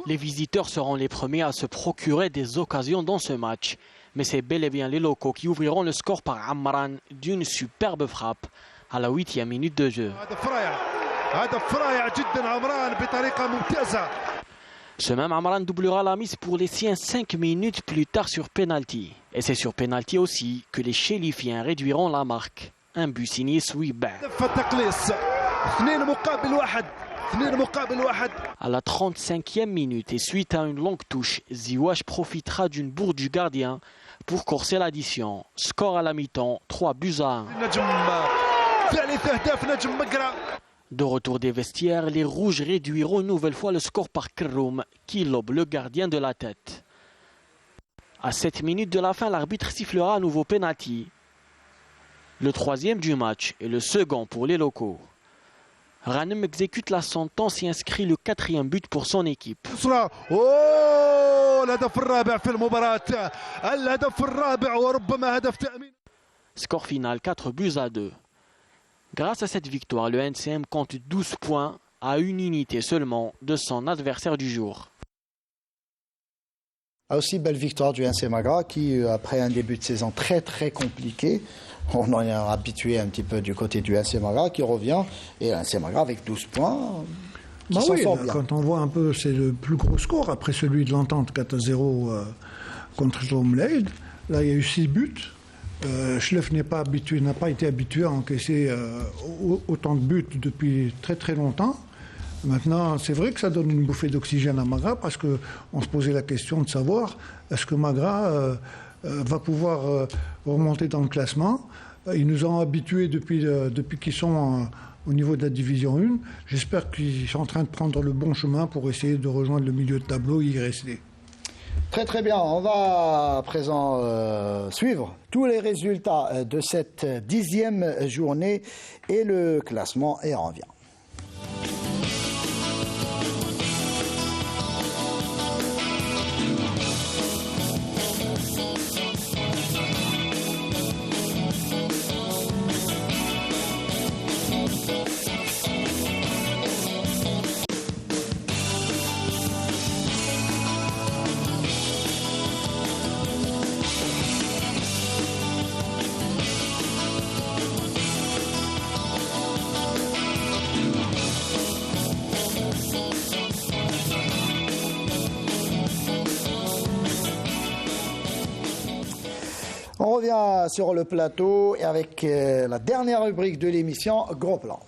[SPEAKER 13] Les visiteurs seront les premiers à se procurer des occasions dans ce match. Mais c'est bel et bien les locaux qui ouvriront le score par Amran d'une superbe frappe à la 8e minute de jeu. Ce même Amran doublera la mise pour les siens 5 minutes plus tard sur penalty. Et c'est sur penalty aussi que les Chérifiens réduiront la marque. Un but signé Souiba. À la 35e minute et suite à une longue touche, Ziwash profitera d'une bourde du gardien pour corser l'addition. Score à la mi-temps, 3-1. De retour des vestiaires, les Rouges réduiront une nouvelle fois le score par Kerroum qui lobe le gardien de la tête. À 7 minutes de la fin, l'arbitre sifflera à nouveau penalty. Le 3e du match et le second pour les locaux. Ghanem exécute la sentence et inscrit le 4e but pour son équipe. Score final 4-2. Grâce à cette victoire, le NCM compte 12 points à une unité seulement de son adversaire du jour.
[SPEAKER 1] Aussi belle victoire du NC Magra qui, après un début de saison très très compliqué, on en est habitué un petit peu du côté du NC Magra qui revient, et NC Magra avec 12 points qui s'en sort bien.
[SPEAKER 3] Quand on voit un peu, c'est le plus gros score après celui de l'entente 4-0 contre Jomleid. Là, il y a eu 6 buts. Schlef n'a pas été habitué à encaisser autant de buts depuis très très longtemps. Maintenant, c'est vrai que ça donne une bouffée d'oxygène à Magra parce qu'on se posait la question de savoir est-ce que Magra va pouvoir remonter dans le classement. Ils nous ont habitués depuis qu'ils sont au niveau de la division 1. J'espère qu'ils sont en train de prendre le bon chemin pour essayer de rejoindre le milieu de tableau et y rester.
[SPEAKER 1] Très très bien, on va à présent suivre tous les résultats de cette 10e journée et le classement, et on revient. On revient sur le plateau et avec la dernière rubrique de l'émission, Gros Plan.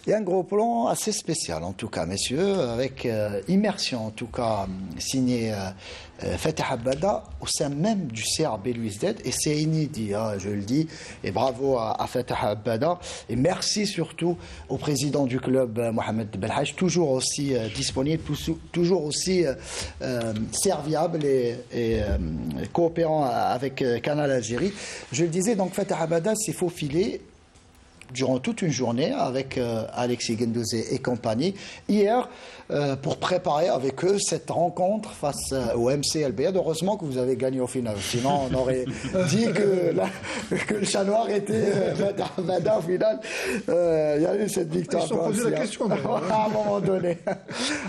[SPEAKER 1] Il y a un gros plan assez spécial en tout cas, messieurs, avec immersion en tout cas signée Fatih Abada au sein même du CRB Louis-Z, et c'est inédit, je le dis, et bravo à Fatih Abada, et merci surtout au président du club Mohamed Belhaj, toujours aussi disponible, toujours aussi serviable et coopérant avec Canal Algérie. Je le disais, donc Fatih Abada s'est faufilé durant toute une journée avec Alexis Gendouzi et compagnie, hier, pour préparer avec eux cette rencontre face au MC El Biad. Heureusement que vous avez gagné au final, sinon on aurait dit que le chat noir était Vada au final. Il y a eu cette victoire.
[SPEAKER 3] Ils se sont posé la question
[SPEAKER 1] à un moment donné.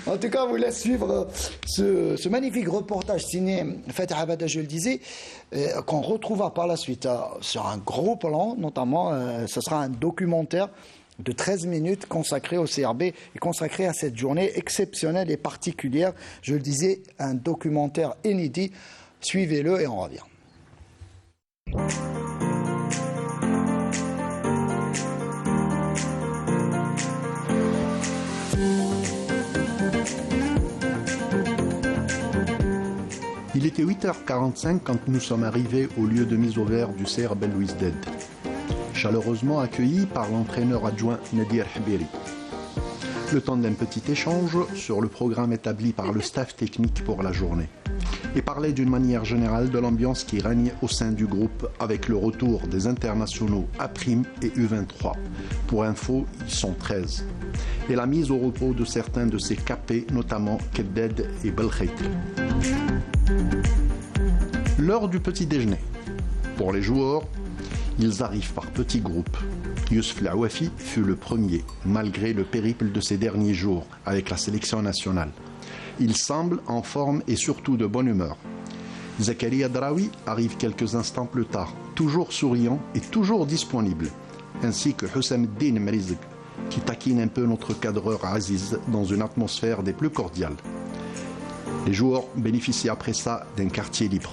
[SPEAKER 1] En tout cas, on vous laisse suivre ce magnifique reportage signé Fatih Abada, je le disais, qu'on retrouvera par la suite sur un gros plan, notamment ce sera un documentaire de 13 minutes consacré au CRB et consacré à cette journée exceptionnelle et particulière. Je le disais, un documentaire inédit. Suivez-le et on revient.
[SPEAKER 14] 8h45 quand nous sommes arrivés au lieu de mise au vert du CR Belouizdad, chaleureusement accueillis par l'entraîneur adjoint Nadir Habiri. Le temps d'un petit échange sur le programme établi par le staff technique pour la journée et parler d'une manière générale de l'ambiance qui règne au sein du groupe avec le retour des internationaux A' et U23. Pour info, ils sont 13. Et la mise au repos de certains de ces capés, notamment Kedded et Belkhaïti. L'heure du petit déjeuner. Pour les joueurs, ils arrivent par petits groupes. Youssef Laouafi fut le premier, malgré le périple de ces derniers jours avec la sélection nationale. Il semble en forme et surtout de bonne humeur. Zakaria Draoui arrive quelques instants plus tard, toujours souriant et toujours disponible, ainsi que Hussam Eddine Mrizek, qui taquine un peu notre cadreur Aziz dans une atmosphère des plus cordiales. Les joueurs bénéficient après ça d'un quartier libre.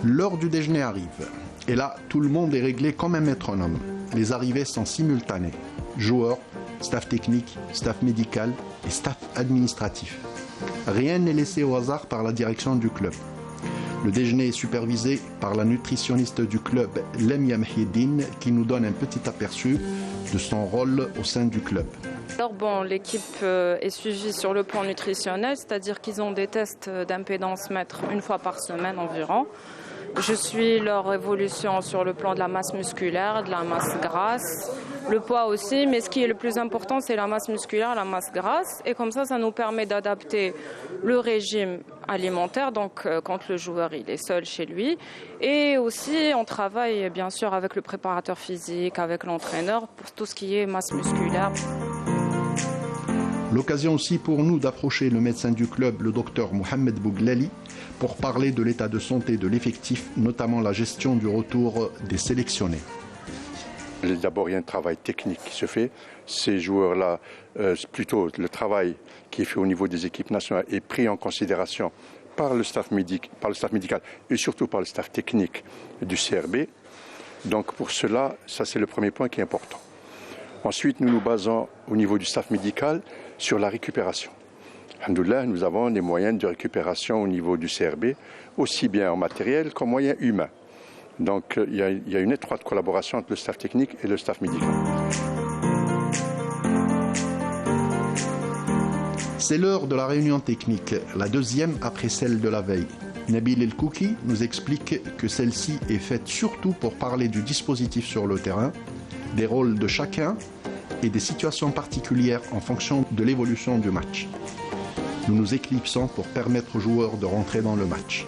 [SPEAKER 14] L'heure du déjeuner arrive, et là, tout le monde est réglé comme un métronome. Les arrivées sont simultanées. Joueurs, staff technique, staff médical et staff administratif. Rien n'est laissé au hasard par la direction du club. Le déjeuner est supervisé par la nutritionniste du club, Lemia Mhiedine, qui nous donne un petit aperçu de son rôle au sein du club.
[SPEAKER 15] Alors bon, l'équipe est suivie sur le plan nutritionnel, c'est-à-dire qu'ils ont des tests d'impédance mètre une fois par semaine environ. Je suis leur évolution sur le plan de la masse musculaire, de la masse grasse, le poids aussi, mais ce qui est le plus important, c'est la masse musculaire, la masse grasse. Et comme ça nous permet d'adapter le régime alimentaire, donc quand le joueur il est seul chez lui. Et aussi, on travaille bien sûr avec le préparateur physique, avec l'entraîneur, pour tout ce qui est masse musculaire.
[SPEAKER 14] L'occasion aussi pour nous d'approcher le médecin du club, le docteur Mohamed Bouglali, pour parler de l'état de santé de l'effectif, notamment la gestion du retour des sélectionnés.
[SPEAKER 16] D'abord, il y a un travail technique qui se fait. Ces joueurs-là, plutôt le travail qui est fait au niveau des équipes nationales est pris en considération par le staff médical et surtout par le staff technique du CRB. Donc pour cela, ça c'est le premier point qui est important. Ensuite, nous nous basons au niveau du staff médical sur la récupération. Alhamdoulilah, nous avons des moyens de récupération au niveau du CRB, aussi bien en matériel qu'en moyens humains. Donc il y a une étroite collaboration entre le staff technique et le staff médical.
[SPEAKER 14] C'est l'heure de la réunion technique, la deuxième après celle de la veille. Nabil El Kouki nous explique que celle-ci est faite surtout pour parler du dispositif sur le terrain, des rôles de chacun et des situations particulières en fonction de l'évolution du match. Nous nous éclipsons pour permettre aux joueurs de rentrer dans le match.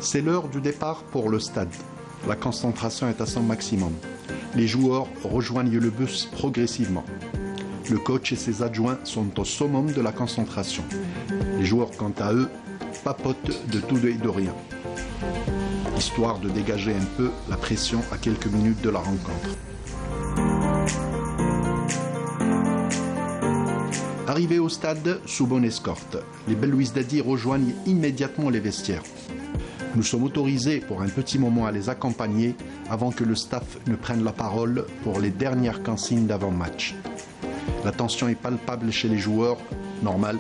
[SPEAKER 14] C'est l'heure du départ pour le stade. La concentration est à son maximum. Les joueurs rejoignent le bus progressivement. Le coach et ses adjoints sont au summum de la concentration. Les joueurs, quant à eux, papotent de tout et de rien, histoire de dégager un peu la pression à quelques minutes de la rencontre. Arrivés au stade sous bonne escorte, les Belouizdadi rejoignent immédiatement les vestiaires. Nous sommes autorisés pour un petit moment à les accompagner avant que le staff ne prenne la parole pour les dernières consignes d'avant-match. La tension est palpable chez les joueurs, normal,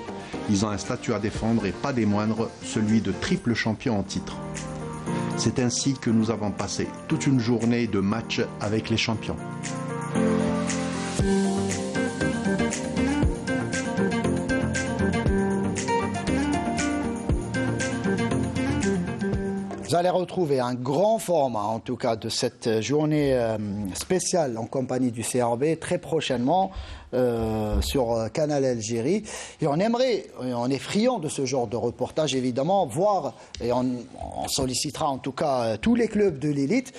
[SPEAKER 14] ils ont un statut à défendre et pas des moindres, celui de triple champion en titre. C'est ainsi que nous avons passé toute une journée de match avec les champions.
[SPEAKER 1] Vous allez retrouver un grand format, en tout cas, de cette journée spéciale en compagnie du CRB très prochainement sur Canal Algérie. Et on est friand de ce genre de reportage, évidemment, voir, et on sollicitera en tout cas tous les clubs de l'élite.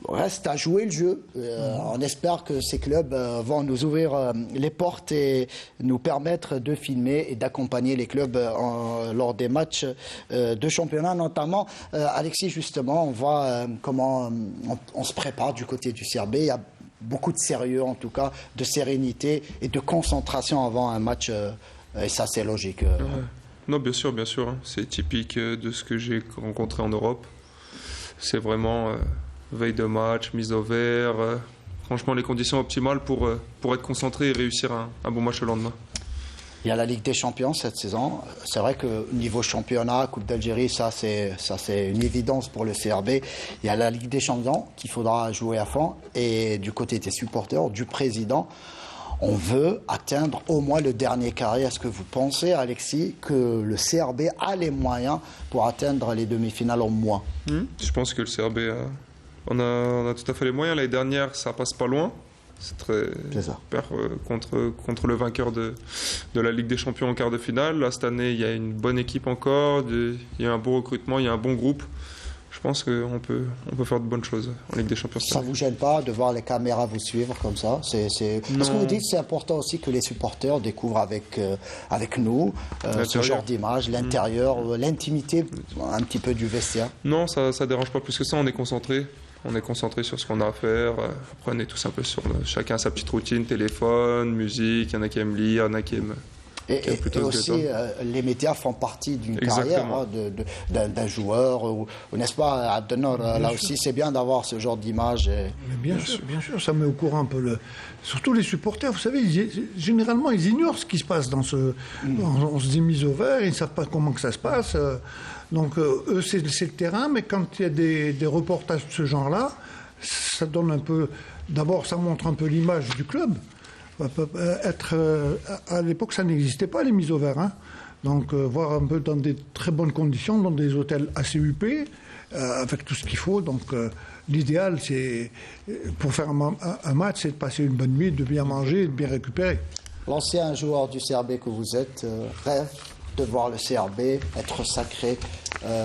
[SPEAKER 1] Reste à jouer le jeu. On espère que ces clubs vont nous ouvrir les portes et nous permettre de filmer et d'accompagner les clubs lors des matchs de championnat, notamment. Alexis, justement, on voit comment on se prépare du côté du CRB. Il y a beaucoup de sérieux, en tout cas, de sérénité et de concentration avant un match. Et ça, c'est logique.
[SPEAKER 2] Non, bien sûr. Hein. C'est typique de ce que j'ai rencontré en Europe. C'est vraiment... veille de match, mise au vert, franchement les conditions optimales pour être concentré et réussir un bon match le lendemain.
[SPEAKER 1] Il y a la Ligue des Champions cette saison. C'est vrai que niveau championnat, Coupe d'Algérie, ça c'est une évidence pour le CRB. Il y a la Ligue des Champions qu'il faudra jouer à fond. Et du côté des supporters, du président, on veut atteindre au moins le dernier carré. Est-ce que vous pensez, Alexis, que le CRB a les moyens pour atteindre les demi-finales au moins?
[SPEAKER 2] Je pense que le CRB on a tout à fait les moyens. L'année dernière, ça passe pas loin. C'est très contre le vainqueur de la Ligue des Champions en quart de finale. Là, cette année, il y a une bonne équipe encore, il y a un bon recrutement, il y a un bon groupe. Je pense qu'on peut faire de bonnes choses en Ligue des Champions.
[SPEAKER 1] Ça ne vous gêne pas de voir les caméras vous suivre comme ça? Parce que vous dites que c'est important aussi que les supporters découvrent avec nous ce genre d'image, l'intérieur, l'intimité un petit peu du vestiaire.
[SPEAKER 2] Non, ça ne dérange pas plus que ça, on est concentré. On est concentré sur ce qu'on a à faire. Après, on est tous un peu chacun sa petite routine, téléphone, musique. Il y en a qui aiment lire, il y en a qui aiment.
[SPEAKER 1] Et aussi, les médias font partie d'une carrière d'un joueur, n'est-ce pas, Abdelnour? Là aussi, c'est bien d'avoir ce genre d'image.
[SPEAKER 3] Bien sûr, ça met au courant un peu surtout les supporters. Vous savez, généralement, ils ignorent ce qui se passe dans on se dit mise au vert, ils ne savent pas comment que ça se passe. Donc, eux, c'est le terrain, mais quand il y a des reportages de ce genre-là, ça donne un peu. D'abord, ça montre un peu l'image du club. À l'époque, ça n'existait pas, les mises au vert. Donc, voir un peu dans des très bonnes conditions, dans des hôtels assez huppés, avec tout ce qu'il faut. Donc, l'idéal, c'est, pour faire un match, c'est de passer une bonne nuit, de bien manger et de bien récupérer.
[SPEAKER 1] L'ancien joueur du CRB que vous êtes rêve de voir le CRB être sacré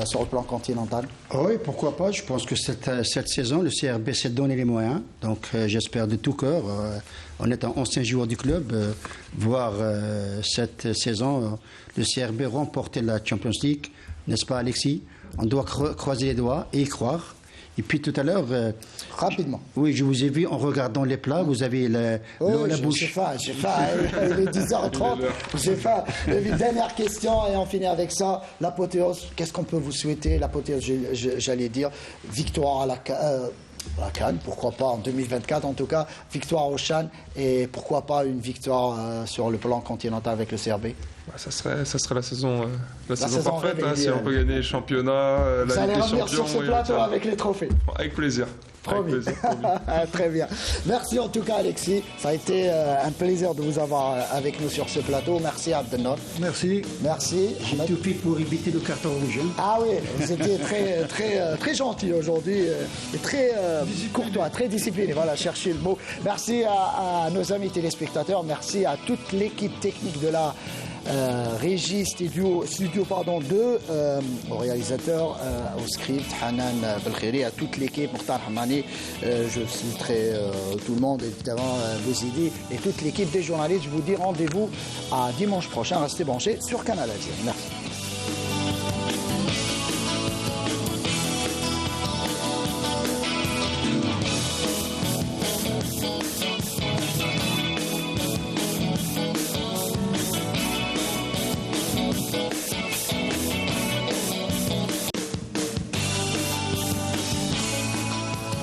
[SPEAKER 1] sur le plan continental?
[SPEAKER 4] Oui, pourquoi pas. Je pense que cette saison, le CRB s'est donné les moyens. Donc, j'espère de tout cœur, en étant ancien joueur du club, voir cette saison, le CRB remporter la Champions League. N'est-ce pas, Alexis? On doit croiser les doigts et y croire. Et puis tout à l'heure...
[SPEAKER 1] rapidement.
[SPEAKER 4] Oui, je vous ai vu en regardant les plats, vous avez l'eau à la bouche.
[SPEAKER 1] J'ai faim, il est 10h30, j'ai faim. Dernière question et on finit avec ça. L'apothéose, qu'est-ce qu'on peut vous souhaiter? L'apothéose, j'allais dire, victoire à la CAN, pourquoi pas en 2024 en tout cas, victoire au CHAN et pourquoi pas une victoire sur le plan continental avec le CRB?
[SPEAKER 2] Ça serait la saison parfaite, si on peut gagner le championnat, la Ligue des Champions.
[SPEAKER 1] Sur ce plateau avec les trophées.
[SPEAKER 2] Avec plaisir.
[SPEAKER 1] Promis. Très bien. Merci en tout cas, Alexis. Ça a été un plaisir de vous avoir avec nous sur ce plateau. Merci, Abdelnour.
[SPEAKER 3] Merci.
[SPEAKER 4] J'ai tout fait pour éviter le carton rouge.
[SPEAKER 1] Ah oui, c'était très gentil aujourd'hui et très courtois, très discipliné. Voilà, cherchez le mot. Merci à nos amis téléspectateurs. Merci à toute l'équipe technique de la régie studio 2, au réalisateur, au script, Hanan Belkhiri, à toute l'équipe, Mokhtar Hamani, je citerai tout le monde, évidemment, Bouzidi, et toute l'équipe des journalistes. Je vous dis rendez-vous à dimanche prochain. Restez branchés sur Canal Algérie. Merci.